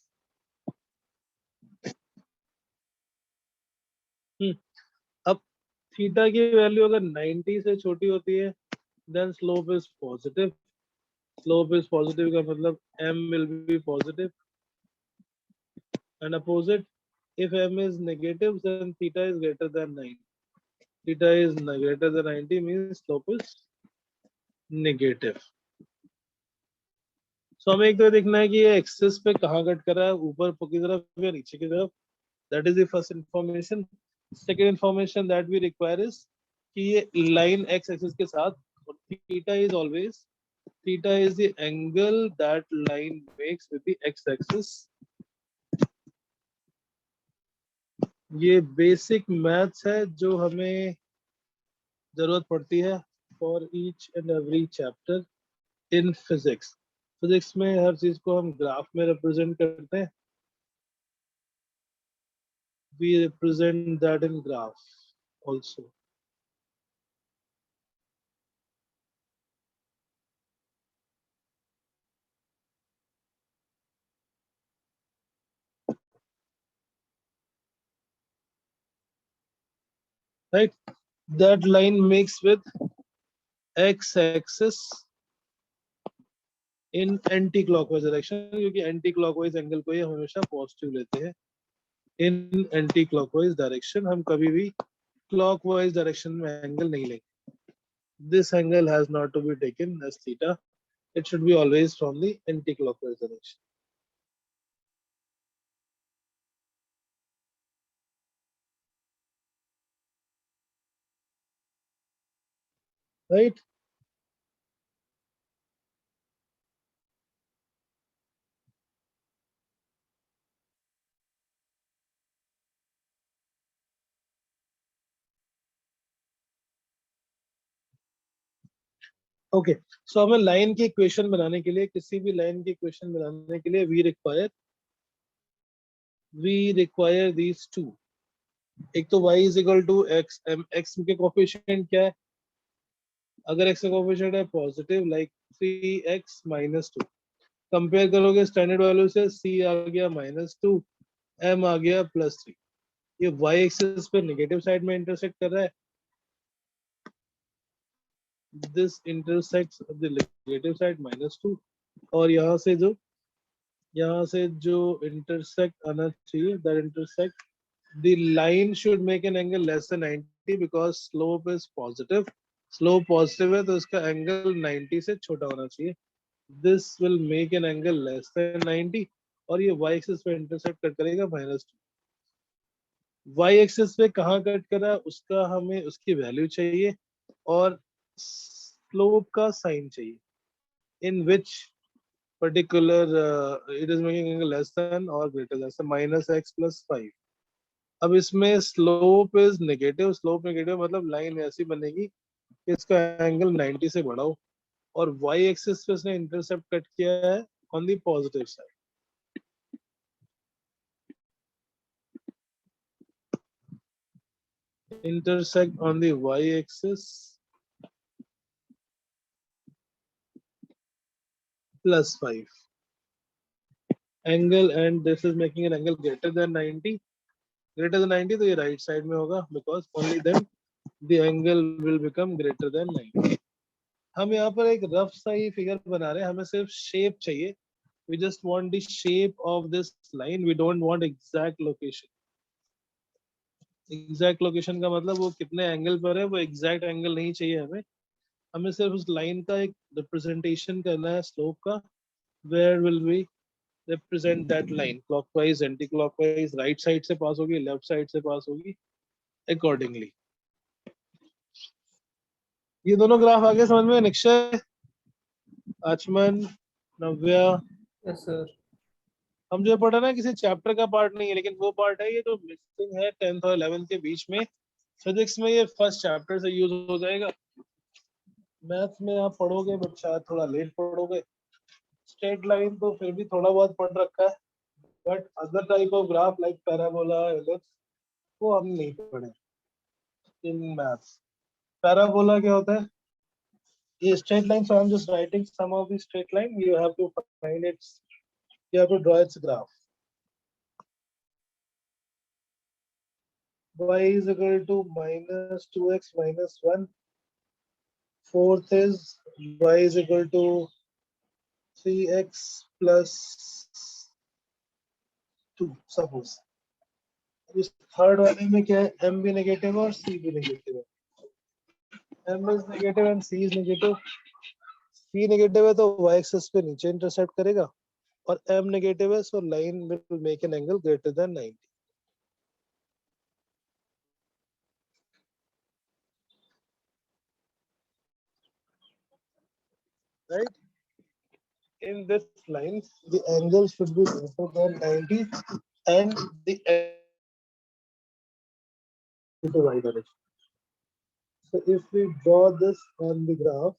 अब theta की value अगर 90 से छोटी होती है, then slope is positive. Slope is positive का मतलब m will be positive, and opposite, if m is negative, then theta is greater than 90. Theta is greater than 90 means slope is negative. So हमें एक तो देखना है कि ये axis पे कहाँ कट कर रहा है, ऊपर की तरफ या नीचे की तरफ. That is the first information. Second information that we require is कि ये लाइन x एक्सिस के साथ, और theta is the angle that line makes with the x axis. ये बेसिक मैथ्स है जो हमें जरूरत पड़ती है for each and every chapter in physics. Physics में हर चीज को हम ग्राफ में रिप्रेजेंट करते हैं. We represent that in graph also. Right? That line makes with x-axis in anti-clockwise direction, क्योंकि anti-clockwise एंगल को ये हमेशा पॉजिटिव लेते हैं. In anti-clockwise direction हम कभी भी clockwise direction में एंगल नहीं लेंगे. This angle has not to be taken as theta. It should be always from the anti-clockwise direction. Right? Okay, so हमें लाइन की इक्वेशन बनाने के लिए, किसी भी लाइन की इक्वेशन बनाने के लिए वी रिक्वायर दीज टू. एक तो y is equal to x, x के कोफिशिएंट क्या है, अगर x का कोफिशिएंट है positive like 3x minus 2, compare करोगे स्टैंडर्ड वैल्यू से, c आ गया -2, m आ गया +3. ये y एक्सिस पे नेगेटिव साइड में इंटरसेक्ट कर रहा है. This intersects the negative side -2, और यहाँ से जो इंटरसेक्ट आना चाहिए, that intersect the line should make an angle less than 90 because slope is positive. Slope positive है तो इसका angle 90 से छोटा होना चाहिए. This will make an angle less than 90, और ये y axis पे इंटरसेक्ट कट करेगा -2. y axis पे कहाँ कट कर रहा है उसका हमें उसकी वैल्यू चाहिए, और स्लोप का साइन चाहिए. In which particular it is making angle less than or greater than, so -x + 5. अब इसमें slope is negative. Slope negative मतलब लाइन ऐसी बनेगी कि इसका एंगल 90 से बड़ा हो, और y एक्सिस पे इसने इंटरसेप्ट कट किया है on the positive side. Intersect on the y axis +5 angle, and this is making an angle greater than 90. Greater than 90 तो ये राइट साइड में होगा, because only then the angle will become greater than 90. हम यहाँ पर एक rough सा ही figure बना रहे हैं, हमें सिर्फ शेप चाहिए. We just want the shape of this line. We don't want exact location. Exact location का मतलब वो कितने एंगल पर है, वो exact एंगल नहीं चाहिए हमें. सिर्फ उस लाइन का एक रिप्रेजेंटेशन करना है स्लोप का. Where will be represent that line clockwise, anti-clockwise, right side से pass होगी, left side से pass होगी accordingly. ये दोनों ग्राफ आगे समझ में? निक्षय, आचमन, नव्या, Yes, sir. हम जो पढ़ा ना किसी चैप्टर का पार्ट नहीं है, लेकिन वो पार्ट है ये जो मिसिंग है 10th और 11th के बीच में. फिजिक्स में ये फर्स्ट चैप्टर से यूज हो जाएगा. मैथ्स में आप पढ़ोगे बट शायद थोड़ा लेट पढ़ोगे. स्ट्रेट लाइन तो फिर भी थोड़ा बहुत पढ़ रखा है, but other type of graph like parabola, ellipse, वो हम नहीं पढ़े इन मैथ्स. पैराबोला क्या होता है? ये straight line, so I'm just writing some of the straight line. You have to find its, you have to draw its graph. Y is equal to minus 2x minus 1. Fourth is y is equal to 3x plus 2, suppose. इस third वाले में क्या है? m भी negative और c भी negative है. m is negative and c is negative. c negative है तो y एक्सिस पे नीचे इंटरसेक्ट करेगा, और m नेगेटिव है, so line will make an angle greater than 90. Right? In this line, the angle should be greater than 90 and the into y direction. So if we draw this on the graph,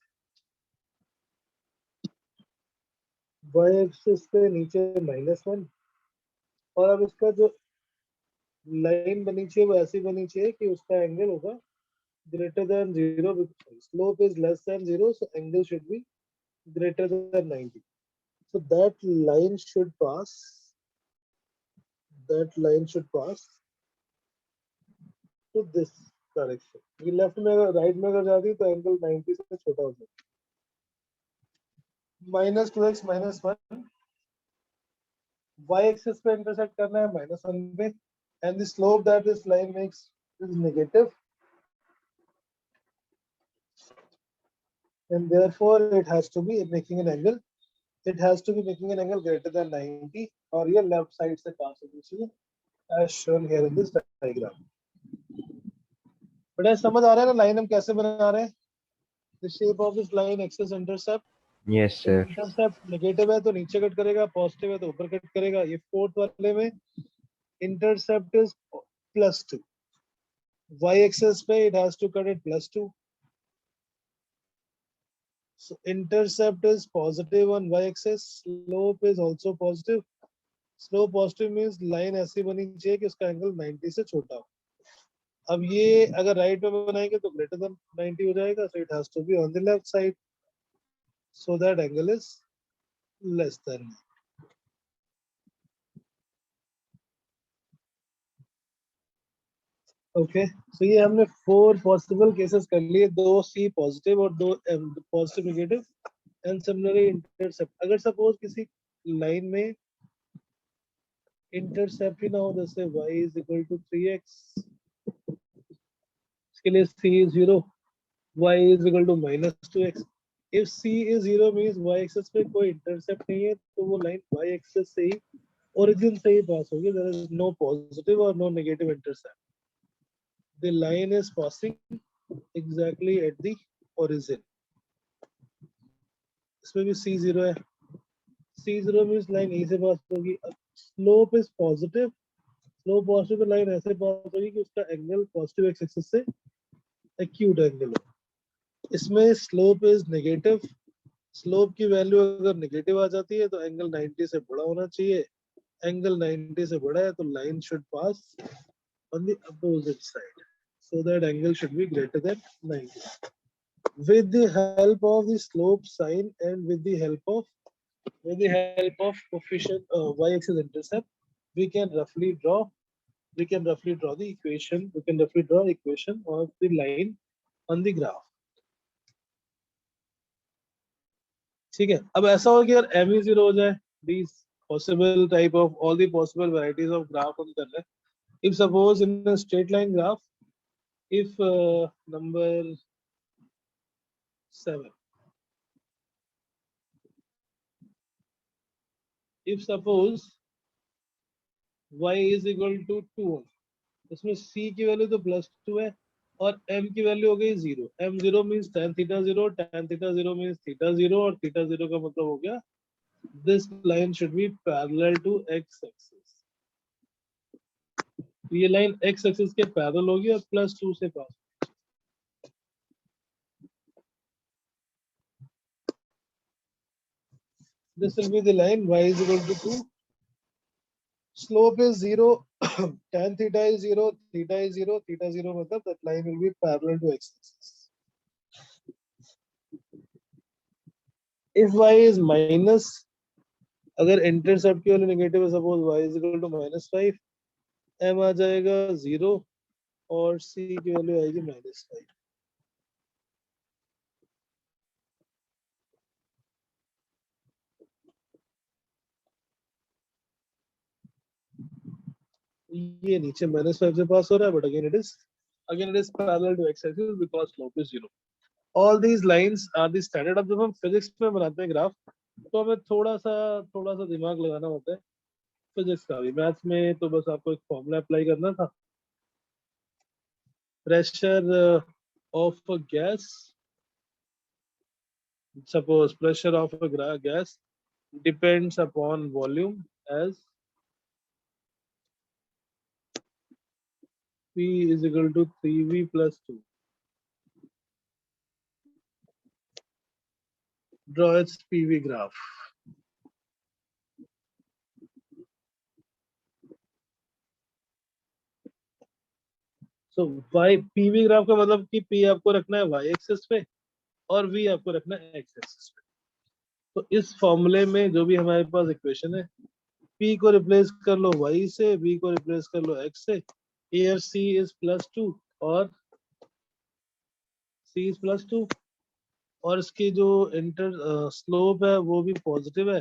y axis पे नीचे -1, और अब इसका जो line बनी चाहिए वो ऐसी बनी चाहिए कि उसका एंगल होगा greater than 0. Slope is less than 0, so angle should be greater than 90. So that line should pass. That line should pass to this direction. ये लेफ्ट में अगर राइट में अगर जाती तो एंगल 90 से छोटा हो जाता. -2x minus 1, y एक्सिस पे इंटरसेक्ट करना है -1 पे, and the slope that this line makes is negative, and therefore it has to be making an angle. It has to be making an angle greater than 90, और ये left side से पास होनी चाहिए, as shown here in this diagram. बड़ा समझ आ रहा है ना लाइन हम कैसे बना रहे हैं? The shape of this line, axis intercept. Yes, sir. Intercept negative है तो नीचे कट करेगा, पॉजिटिव है तो ऊपर कट करेगा. ये फोर्थ वाले में इंटरसेप्ट इज +2. y एक्सिस पे it has to cut at +2. So intercept is positive on y axis. Slope is also positive. Slope positive means line ऐसी बनी चाहिए कि उसका एंगल 90 से छोटा हो. अब ये अगर राइट में बनाएंगे तो greater than 90 हो जाएगा. So it has to be on the left side, so that angle is less than. Okay, so ये हमने 4 पॉसिबल केसेस कर लिए, 2 C पॉजिटिव और 2 M positive negative, and similarly intercept. अगर सपोज किसी लाइन में इंटरसेप्ट ही ना हो, जैसे y is equal to 3x, इसके लिए C is 0, y is equal to -2x. if C is 0 means y axis पे कोई इंटरसेप्ट नहीं है, तो वो लाइन y एक्सिस से ही, ओरिजिन से ही पास होगी. देयर इज नो पॉजिटिव और no negative intercept. The line is passing exactly at the origin. इसमें भी C0 है. C0 means line यहीं से पास होगी. Slope is positive. Slope positive तो line ऐसे पास होगी कि उसका एंगल पॉजिटिव एक्स एक्सिस से acute एंगल हो. इसमें slope is negative. Slope की वैल्यू अगर नेगेटिव आ जाती है तो एंगल 90 से बड़ा होना चाहिए. एंगल 90 से बड़ा है तो line should pass on the opposite side, so that angle should be greater than 90. With the help of the slope sign and with the help of coefficient y-axis intercept, we can roughly draw the equation. We can roughly draw equation of the line on the graph. ठीक है. अब ऐसा हो कि अगर m ही 0 हो जाए, these possible type of all the possible varieties of graph हम कर रहे हैं. If suppose in a straight line graph, if number 7, if suppose y is equal to 2 ohm, इसमें c की वैल्यू तो +2 है और m की वैल्यू हो गई 0. m0 means tan theta 0, tan theta 0 means theta 0 और थीटा 0 का मतलब हो गया this line should be parallel to x axis. ये लाइन x axis के पैरेलल होगी और +2 से पास. This will be the line y is equal to 2. Slope is 0. Tan theta is 0. Theta is 0. Theta 0 मतलब that line will be parallel to x axis. If y is minus, अगर intercept की value negative है, suppose y is equal to -5, m आ जाएगा 0 और c की value आएगी -5. ये नीचे -5 से पास हो रहा है, but again it is parallel to x axis because slope is 0. All these lines are the standard. अब जब हम फिजिक्स में बनाते हैं ग्राफ तो हमें थोड़ा सा दिमाग लगाना होता है फिजिक्स का भी. मैथ्स में तो बस आपको एक फॉर्मूला अप्लाई करना था. Pressure of a gas, suppose pressure of a gas depends upon volume as P is equal to 3V plus 2. Draw its PV graph. So y PV graph का मतलब कि P आपको रखना है y एक्सिस पे और V आपको रखना है x एक्सिस पे. तो इस फॉर्मूले में जो भी हमारे पास इक्वेशन है, P को रिप्लेस कर लो y से, V को रिप्लेस कर लो x से. Here C is +2 और C is +2 और इसकी जो स्लोप है वो भी पॉजिटिव है.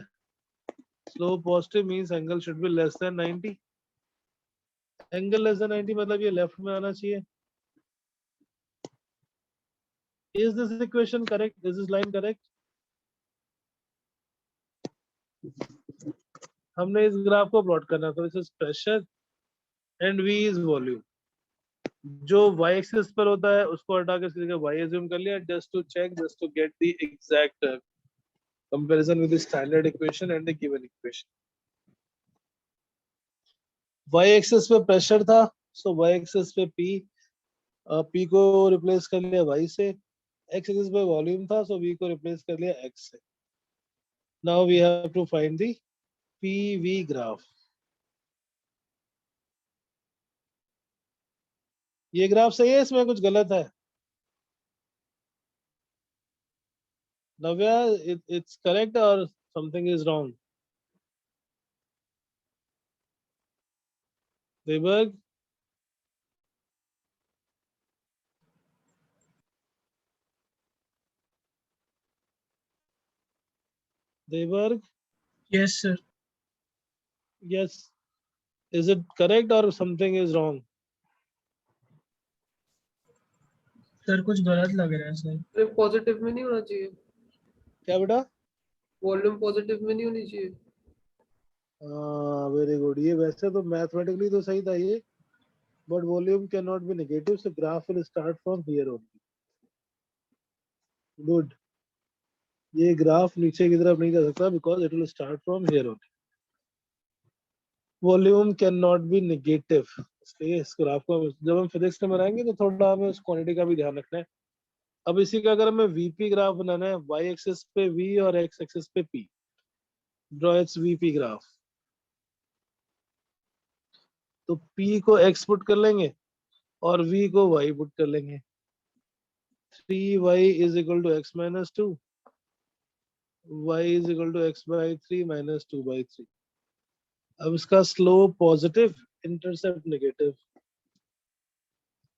Slope positive means angle should be less than 90. Angle less than 90 मतलब ये लेफ्ट में आना चाहिए. Is this equation correct? Is this line correct? हमने इस ग्राफ को प्लॉट करना था. This is pressure and V is volume. जो y एक्सिस पर होता है उसको हटा के इसकी जगह y अज्यूम कर लिया just to check, just to get the exact comparison with the standard equation and the given equation. y axis पे प्रेशर था, सो y एक्सिस पे P को रिप्लेस कर लिया y से. x एक्सिस पे वॉल्यूम था, सो V को रिप्लेस कर लिया x से. Now we have to find the PV graph. ये ग्राफ सही है, इसमें कुछ गलत है? Navya, it's correct or something is wrong? Deberg? Deberg? Yes, sir. Yes. Is it correct or something is wrong? Sir कुछ गलत लग रहा है सर. पॉजिटिव में नहीं होना चाहिए. क्या बेटा? वॉल्यूम पॉजिटिव में नहीं होनी चाहिए. Very good. ये वैसे तो मैथमेटिकली तो सही था ये, but volume cannot be negative, so graph will start from here only. Good. ये ग्राफ नीचे की तरफ नहीं जा सकता because it will start from here only. Volume cannot be negative. इसलिए इस ग्राफ को जब हम फिजिक्स में बनाएंगे तो थोड़ा हमें उस क्वांटिटी का भी ध्यान रखना है. अब इसी का अगर हमें VP ग्राफ बनाना है, y एक्सिस पे V और x एक्सिस पे P. Draw its VP graph. तो P को x पुट कर लेंगे और V को y पुट कर लेंगे. 3y is equal to x minus 2. y is equal to x by 3 minus 2 by 3. अब इसका slope positive, intercept negative.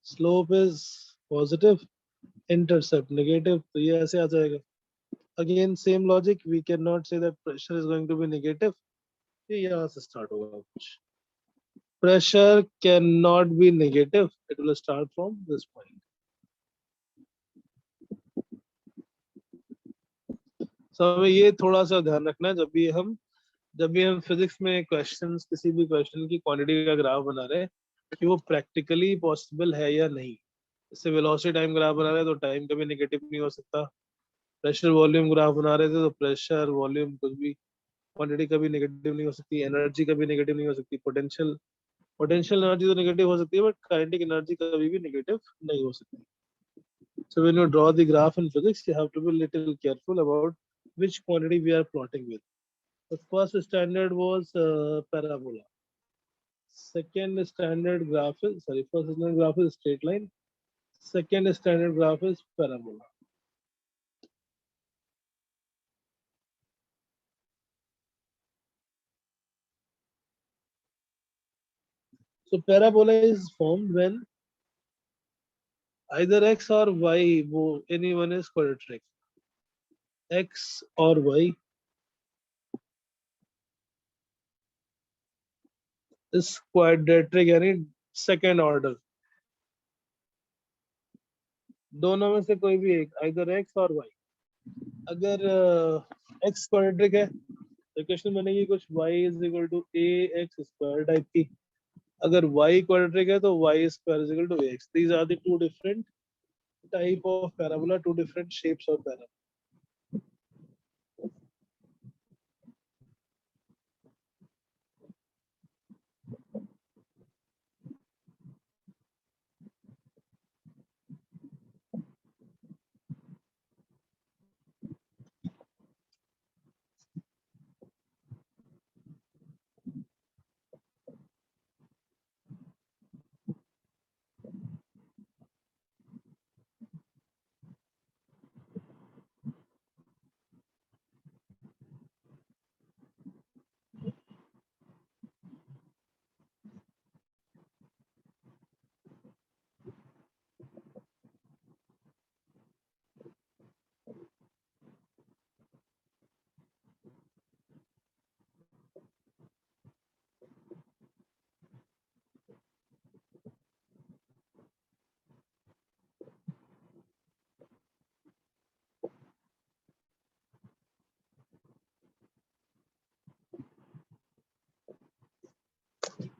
Slope is positive, intercept negative, तो ये ऐसे आ जाएगा. Again same logic, we can not say that pressure is going to be negative. ये यहाँ से स्टार्ट होगा कुछ. Pressure can not be negative, it will start from this point. So हमें ये थोड़ा सा ध्यान रखना है जब भी हम जब भी हम फिजिक्स में क्वेश्चंस किसी भी क्वेश्चन की क्वांटिटी का ग्राफ बना रहे हैं कि वो प्रैक्टिकली पॉसिबल है या नहीं। जैसे वेलोसिटी टाइम ग्राफ बना रहे हैं तो टाइम कभी नेगेटिव नहीं हो सकता। प्रेशर वॉल्यूम ग्राफ बना रहे थे तो प्रेशर वॉल्यूम कुछ भी क्वांटिटी कभी नेगेटिव नहीं हो सकती। एनर्जी कभी नेगेटिव नहीं हो सकती। पोटेंशियल पोटेंशियल एनर्जी तो नेगेटिव हो सकती है बट काइनेटिक एनर्जी कभी भी नेगेटिव नहीं हो सकती। So when you draw the graph in physics, you have to be little careful about which quantity we are plotting with. The first standard was parabola. Second standard graph is first standard graph is straight line. Second standard graph is parabola. So parabola is formed when either x or y, anyone is quadratic. X or y is quadratic यानी second order. दोनों में से कोई भी एक, either x और y. अगर x quadratic है तो इक्वेशन बनेगी कुछ y is equal to ax square type की। अगर y क्वाड्रेटिक है तो y square is equal to ax। These are the two different type of parabola, two different shapes of parabola.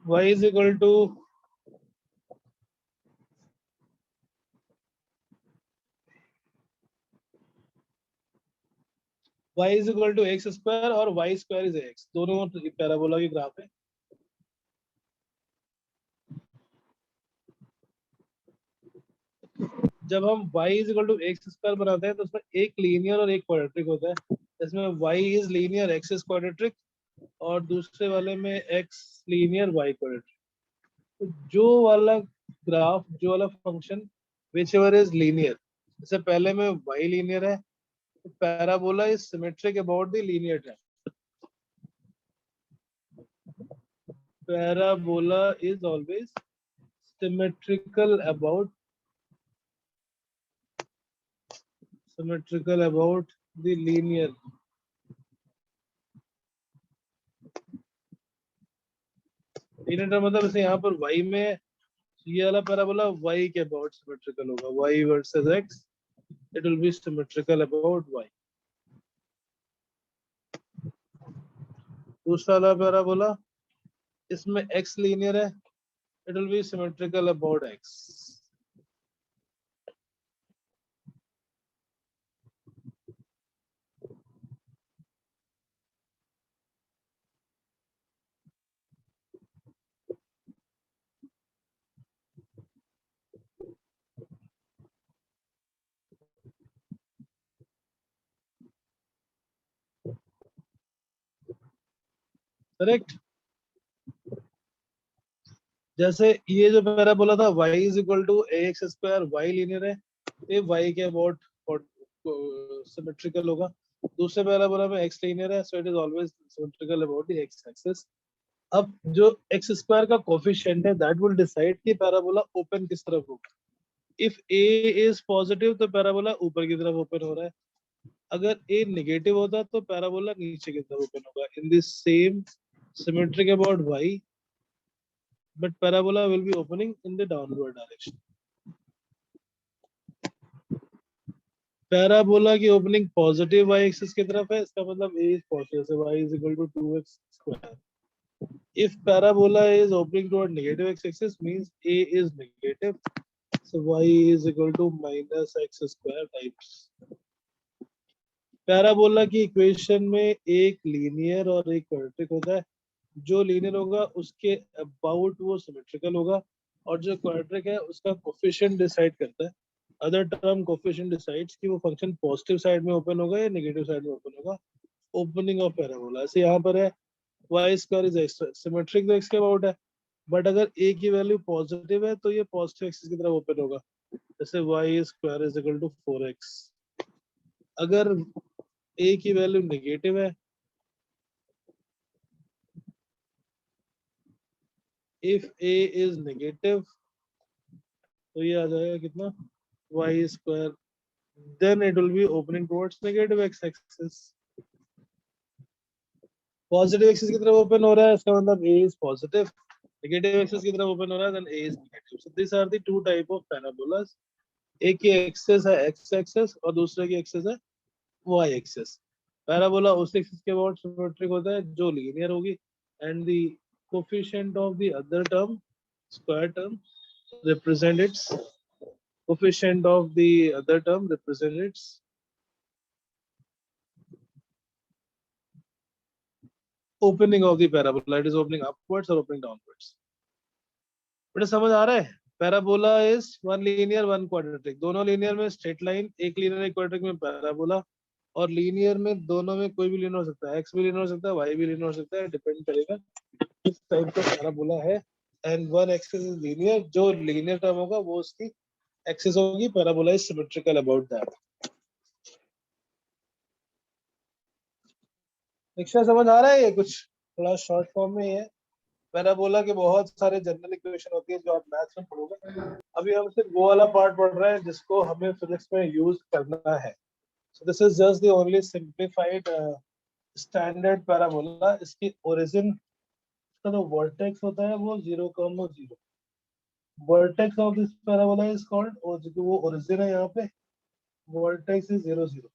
y is equal to x square और y square is x। दोनों parabola की graph है। जब हम y is equal to x square बनाते हैं तो उसमें एक लीनियर और एक क्वाड्रेटिक होता है। इसमें y is linear, x is quadratic, और दूसरे वाले में x लीनियर, y क्वाड्रेटिक। तो जो वाला ग्राफ, जो वाला function which ever is linear, जैसे पहले में y लीनियर है तो parabola is symmetric about the linear track. Parabola is always symmetrical about the linear. linear का मतलब जैसे यहाँ पर y में ये वाला पैराबोला y के अबाउट सिमेट्रिकल होगा, y versus x, it will be symmetrical about y. दूसरा वाला पैराबोला, इसमें x लीनियर है, it will be symmetrical about x. Correct. जैसे ये जो पैराबोला था y is equal to ax square, y linear है, ये y के अबाउट सिमेट्रिकल होगा। दूसरे पैराबोला में x लीनियर है, so it is always symmetrical about the x axis. अब जो x स्क्वायर का कोफिशिएंट है दैट विल डिसाइड कि पैराबोला ओपन किस तरफ होगा। इफ a इज पॉजिटिव तो पैराबोला ऊपर की तरफ ओपन हो रहा है, अगर a नेगेटिव होता तो पैराबोला नीचे की तरफ ओपन होगा। In this same symmetric about y, but parabola will be opening in the downward direction. Parabola की ओपनिंग पॉजिटिव वाई एक्सिस की तरफ है, इसका मतलब a is positive, so y is equal to 2x square. If parabola is opening toward negative x axis, means a is negative, so y is equal to minus x square times. Parabola की equation में एक linear और एक quadratic होता है, जो linear होगा उसके अबाउट वो सिमेट्रिकल होगा, और जो क्वाड्रेटिक है उसका कोफिशिएंट डिसाइड करता है। अदर टर्म कोफिशिएंट डिसाइड्स कि वो फंक्शन पॉजिटिव साइड में ओपन होगा या नेगेटिव साइड में ओपन होगा। ओपनिंग ऑफ पैराबोला, ऐसे यहाँ पर है y स्क्वायर इज सिमेट्रिक तो x के अबाउट है, बट अगर a की वैल्यू पॉजिटिव है तो ये पॉजिटिव एक्सिस की तरफ ओपन होगा, जैसे y square is equal to 4x। अगर a की वैल्यू नेगेटिव है, इफ a इज नेगेटिव तो ये आ जाएगा कितना, y square, then it will be opening towards negative x axis. Positive axis की तरफ ओपन हो रहा है, इसका मतलब a इज पॉजिटिव, नेगेटिव एक्सिस की तरफ ओपन हो रहा है, then a is negative. So this are the two type of parabolas. एक की एक्सिस है x एक्सिस और दूसरे की एक्सिस है y एक्सिस। पैराबोला उस एक्सिस के अबाउट सिमेट्रिक होता है जो लीनियर होगी, and the coefficient of the other term, square term, represent its coefficient of the other term represent its opening of the parabola. It is opening upwards or opening downwards. बेटा समझ आ रहा है? Parabola is one linear one quadratic, दोनों linear में straight line, एक linear एक quadratic में parabola, और लीनियर में दोनों में कोई भी लीनियर हो सकता है, एक्स भी लीनियर हो सकता है, वाई भी लीनियर हो सकता है, डिपेंड करेगा किस टाइप का पैराबोला है। And one axis is linear, जो लीनियर टर्म होगा वो उसकी एक्सिस होगी, parabola is symmetrical about that. Picture समझ आ रहा है? ये कुछ थोड़ा शॉर्ट फॉर्म में है। पैराबोला के बहुत सारे जनरल इक्वेशन होती है जो आप मैथ्स में पढ़ोगे। अभी हम सिर्फ वो वाला पार्ट पढ़ रहे हैं जिसको हमें फिजिक्स में यूज करना है। So this is just the only simplified standard parabola. इसकी ओरिजिन का जो वर्टेक्स होता है वो 0,0। Vertex of this parabola is called, और जो वो ओरिजिन है यहाँ पे, वर्टेक्स इज 0, 0।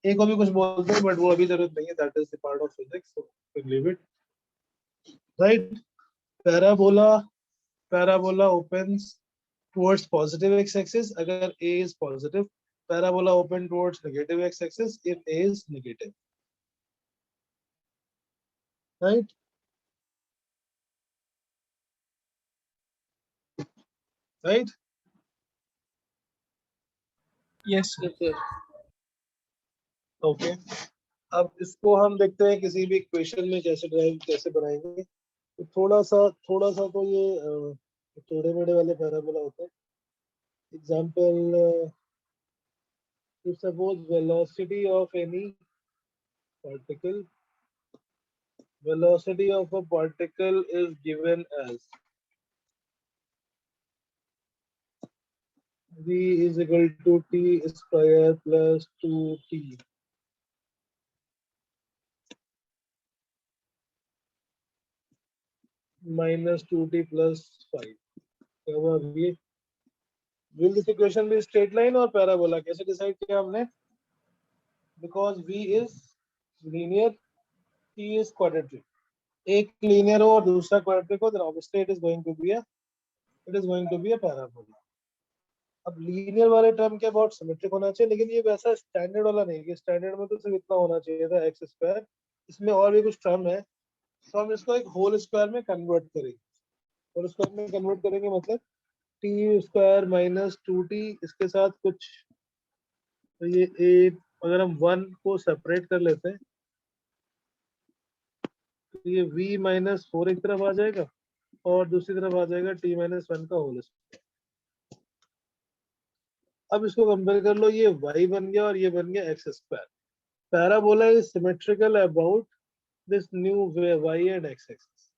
एक को भी कुछ बोलते हैं बट वो अभी जरूरत नहीं है, that is the part of physics, so leave it. Right, parabola opens towards positive x-axis अगर a is positive, parabola open towards negative x-axis if a is negative, right? Right? Yes, sir. Yes, sir. Okay. अब इसको हम देखते हैं किसी भी equation में कैसे बनाएंगे। तो थोड़ा सा तो ये टेढ़े मेढ़े वाले पैराबोला होते हैं। Example, suppose velocity of any particle, velocity of a particle is given as v is equal to t square plus 2t minus 2t plus 5। क्या हुआ ये? Will this equation be straight line or parabola? कैसे decide किया हमने? Because v is linear, t is quadratic. एक linear हो और दूसरा quadratic हो, then obviously it is going to be a parabola. अब लीनियर वाले टर्म के अबाउट सिमेट्रिक होना चाहिए, लेकिन ये वैसा स्टैंडर्ड वाला नहीं है। स्टैंडर्ड में तो सिर्फ इतना होना चाहिए था एक्स स्क्वायर, इसमें और भी कुछ टर्म है, तो हम इसको एक होल स्क्वायर में कन्वर्ट करेंगे। होल स्क्वायर में कन्वर्ट करेंगे मतलब टी स्क्वायर माइनस 2t, इसके साथ कुछ, तो ये ए, अगर हम 1 को सेपरेट कर लेते हैं तो ये v माइनस 4 एक तरफ आ जाएगा और दूसरी तरफ आ जाएगा t माइनस 1 का होल स्क्वायर। अब इसको कंपेयर कर लो, ये y बन गया और ये बन गया x square. Parabola is symmetrical about this new y and x axis.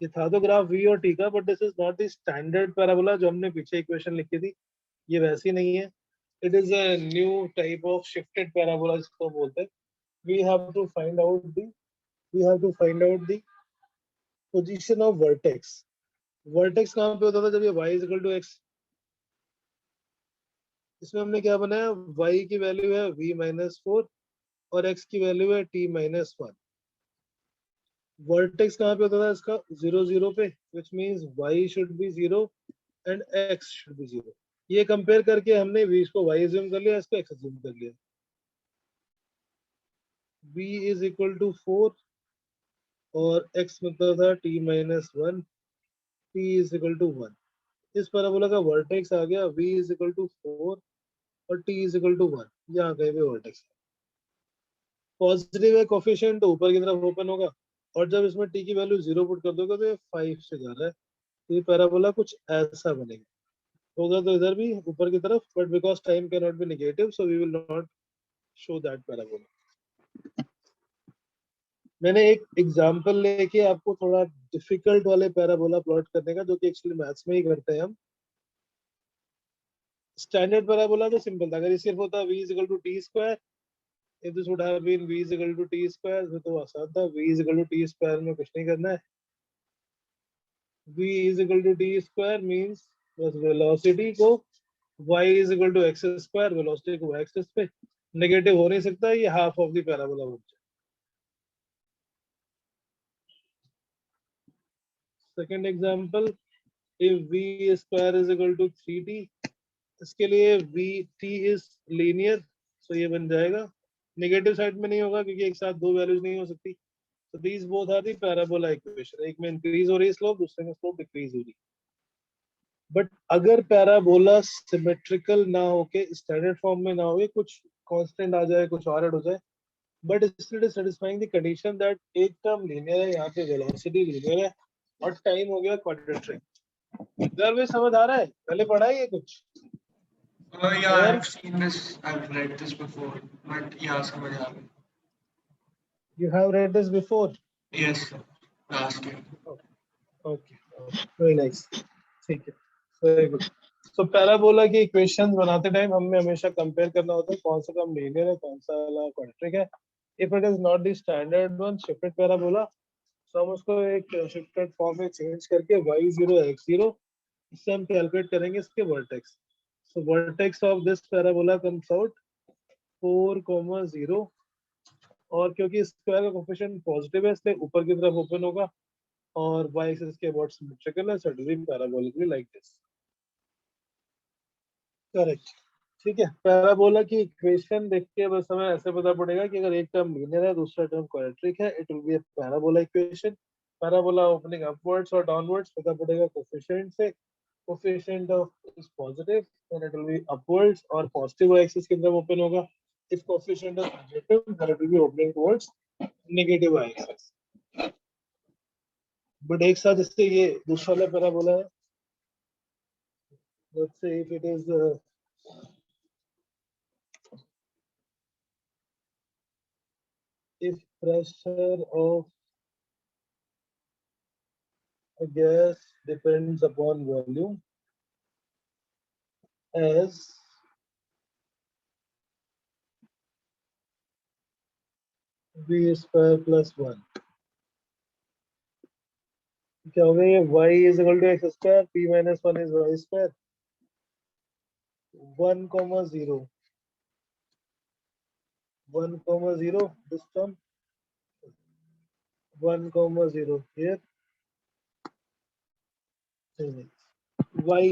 ये था तो ग्राफ v और t का, but this is not the standard parabola जो हमने पीछे इक्वेशन लिखी थी, ये वैसी नहीं है। It is a new type of shifted parabola जिसको बोलते हैं। We have to find out the position of vertex. Vertex कहाँ पे होता था? जब ये y is equal to x, इसमें हमने क्या बनाया, y की वैल्यू है v माइनस 4 और x की वैल्यू है t माइनस 1। वर्टेक्स कहाँ पे होता था इसका, 0 0 पे, which means y should be 0 and x should be 0। ये कंपेयर करके हमने v को y अज्यूम कर लिया, इसको x अज्यूम कर लिया। v इज इक्वल टू 4 और x मतलब था t minus 1, t is equal to 1। इस पैराबोला का वर्टेक्स आ गया v इज इक्वल टू 4 और t इज इक्वल टू 1। यहाँ कहीं पे वर्टेक्स पॉजिटिव है कोफिशिएंट तो ऊपर की तरफ ओपन होगा, और जब इसमें t की वैल्यू 0 पुट कर दोगे तो ये 5 से जा रहा है, तो ये पैराबोला कुछ ऐसा बनेगा। होगा तो इधर भी ऊपर की तरफ, but because time can not be negative so we will not show that parabola. मैंने एक एग्जांपल लेके आपको थोड़ा डिफिकल्ट वाले पैराबोला प्लॉट करने का, जो कि एक्चुअली मैथ्स में ही करते हैं हम। स्टैंडर्ड पैराबोला तो सिंपल था, अगर ये सिर्फ होता v is equal to t square, if this would have been v is equal to t square तो आसान था। v is equal to t square में कुछ नहीं करना है, v is equal to t square means बस वेलोसिटी को y is equal to x square, velocity को y एक्सिस पे, नेगेटिव हो नहीं सकता, ये हाफ ऑफ द पैराबोला बन जाए। Second example, if v square is equal to 3t, इसके लिए v t is linear, so ये बन जाएगा, नेगेटिव साइड में नहीं होगा क्योंकि एक साथ दो वैल्यूज नहीं हो सकती। So these both are the parabola equation, एक में इंक्रीज हो रही है स्लोप, दूसरे में स्लोप डिक्रीज हो रही है। बट अगर पैराबोला सिमेट्रिकल ना होके स्टैंडर्ड फॉर्म में ना हो, कुछ कांस्टेंट आ जाए, कुछ और ऐड हो जाए, but still is satisfying the condition that एक टर्म लीनियर है, यहाँ पे वेलोसिटी लीनियर है और टाइम हो गया क्वाड्रेटिक। इधर भी समझ आ रहा है, पहले पढ़ा है ये कुछ? Yeah, Or- I've seen this. I've read this before, but yeah, समझ आ गया. You have read this before? Yes, sir. Last year. Okay, very nice. ठीक है, very good. So पैराबोला की इक्वेशंस बनाते टाइम हमें हमेशा कंपेयर करना होता है कौन सा टर्म लीनियर है, कौन सा वाला क्वाड्रेटिक है। If it is not the standard one shifted parabola, तो हम उसको एक शिफ्टेड फॉर्म में चेंज करके y0 x0, इससे हम कैलकुलेट करेंगे इसके vertex. So vertex of this parabola comes out 4,0, और क्योंकि स्क्वायर का कोफिशिएंट पॉजिटिव है इसलिए ऊपर की तरफ ओपन होगा और y एक्सिस के अबाउट सिमेट्रिकल है, so it will B parabolically like this. Correct, ठीक है। पैराबोला की इक्वेशन देख के बस हमें ऐसे पता पड़ेगा कि अगर एक टर्म लीनियर है दूसरा टर्म क्वाड्रेटिक है, it will be a parabola equation. Parabola opening upwards और डाउनवर्ड्स पता पड़ेगा कोफिशिएंट से, coefficient of is positive then it will be upwards और पॉजिटिव एक्सिस की तरफ ओपन होगा। If coefficient is negative then it will be opening towards negative axis. But एक साथ इससे ये दूसरा वाला पैराबोला है, let's say if it is if pressure of a gas depends upon volume as v square plus 1, क्या हो गया, ये y is equal to x square, p minus 1 is y square, 1,0, 1,0, this term 1,0 here, y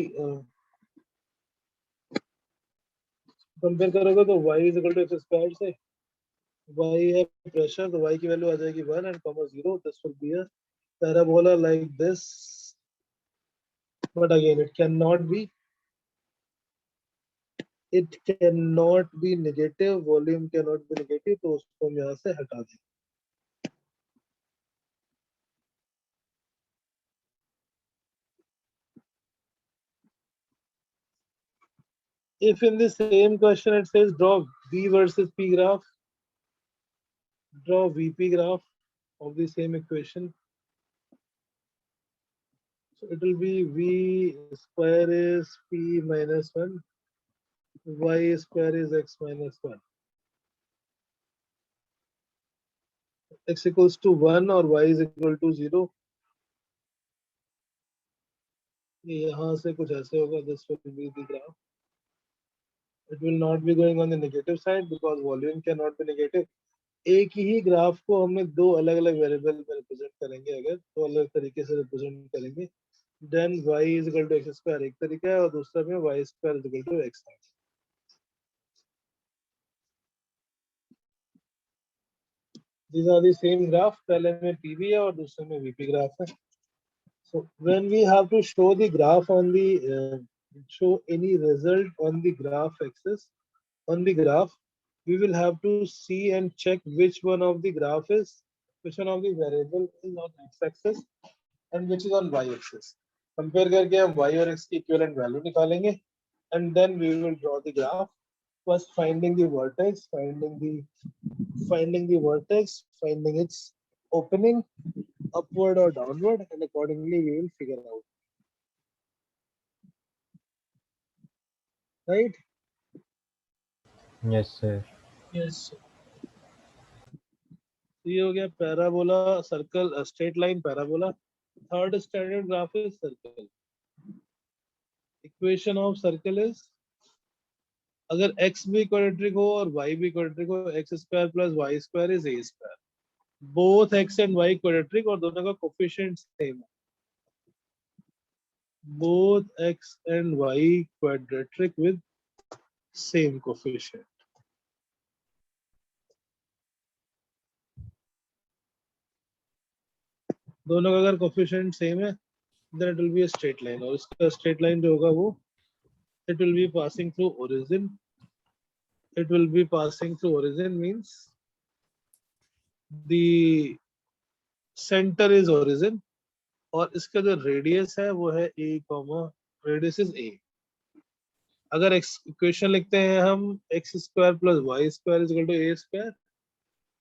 compare करोगे तो y is equal to x square से y है pressure, तो y की वैल्यू आ जाएगी 1 and 0, this will be a parabola like this, but again it cannot be negative, volume cannot be negative, तो उसको हम यहाँ से हटा दें। If in the same question it says draw V versus P graph, draw VP graph of the same equation. So it will be V square is P minus 1, Y square is X minus 1. X equals to 1 और Y is equal to 0. ये यहाँ से कुछ ऐसे होगा, this will be the graph. It will not be going on the negative side because volume cannot be negative. एक ही graph को हमने दो अलग अलग वेरिएबल में रिप्रेजेंट करेंगे, अगर तो अलग तरीके से रिप्रेजेंट करेंगे, then y is equal to x square एक तरीका है और दूसरा में y square is equal to x है. These are the same graph, पहले में PV है और दूसरे में VP ग्राफ है. So when we have to show the graph on the show any result on the graph axis, on the graph, we will have to see and check which one of the graph is, which one of the variable is on x-axis and which is on y-axis. Compare करके हम y और x की equivalent value निकालेंगे and then we will draw the graph. First finding the vertex, finding the vertex, finding its opening, upward or downward, and accordingly we will figure out. Right? Yes, sir. Yes. तो ये हो गया parabola, circle, straight line, parabola. Third standard graph is circle. Equation of circle is, अगर x भी quadratic हो और y भी quadratic हो, x square plus y square is a square. Both x and y quadratic और दोनों का coefficient same है. Both x and y quadratic with same coefficient. दोनों का अगर कोफिशिएंट सेम है, then it will be a straight line. और इसका straight line जो होगा वो, it will be passing through origin. It will be passing through origin means the center is origin और इसका जो radius है वो है a, radius is a. अगर इक्वेशन लिखते हैं हम x square plus y square is equal to a square,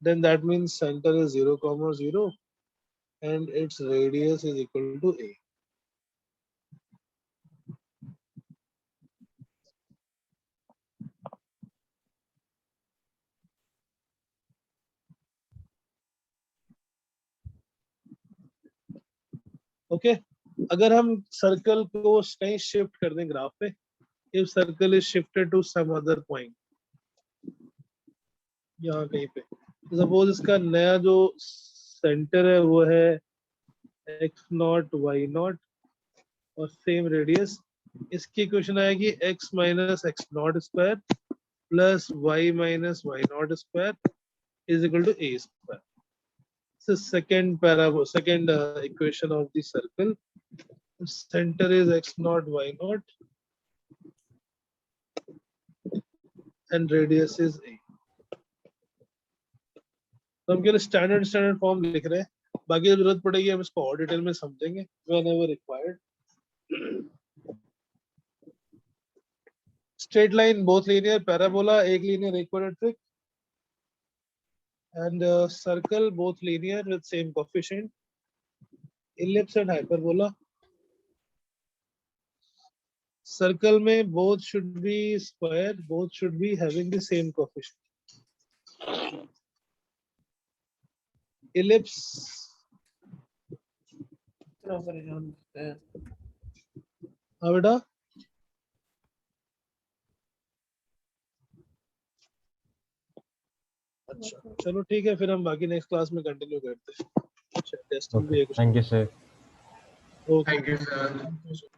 then that means center is 0, 0 and its radius is equal to a. Okay. अगर हम सर्कल को कहीं शिफ्ट कर दें ग्राफ पे, if circle is shifted to some other point, यहाँ कहीं पे, सपोज इसका नया जो सेंटर है वो है x0 y0 और सेम रेडियस, इसकी इक्वेशन आएगी x minus x0 square plus y minus y0 square is equal to a square. Second equation of the circle. Center is x0 y0 and radius is a. तो हम केवल standard form लिख रहे हैं, बाकी जब जरूरत पड़ेगी हम इसको और डिटेल में समझेंगे whenever required. Straight line both linear, parabola एक linear एक quadratic, and circle both linear with same coefficient. Ellipse and hyperbola. Circle में both should be square, both should be having the same coefficient. Ellipse. हाँ बेटा. अच्छा चलो ठीक है, फिर हम बाकी नेक्स्ट क्लास में कंटिन्यू करते हैं. अच्छा टेस्टिंग भी है कुछ. Thank you, sir. Okay. Thank you, sir.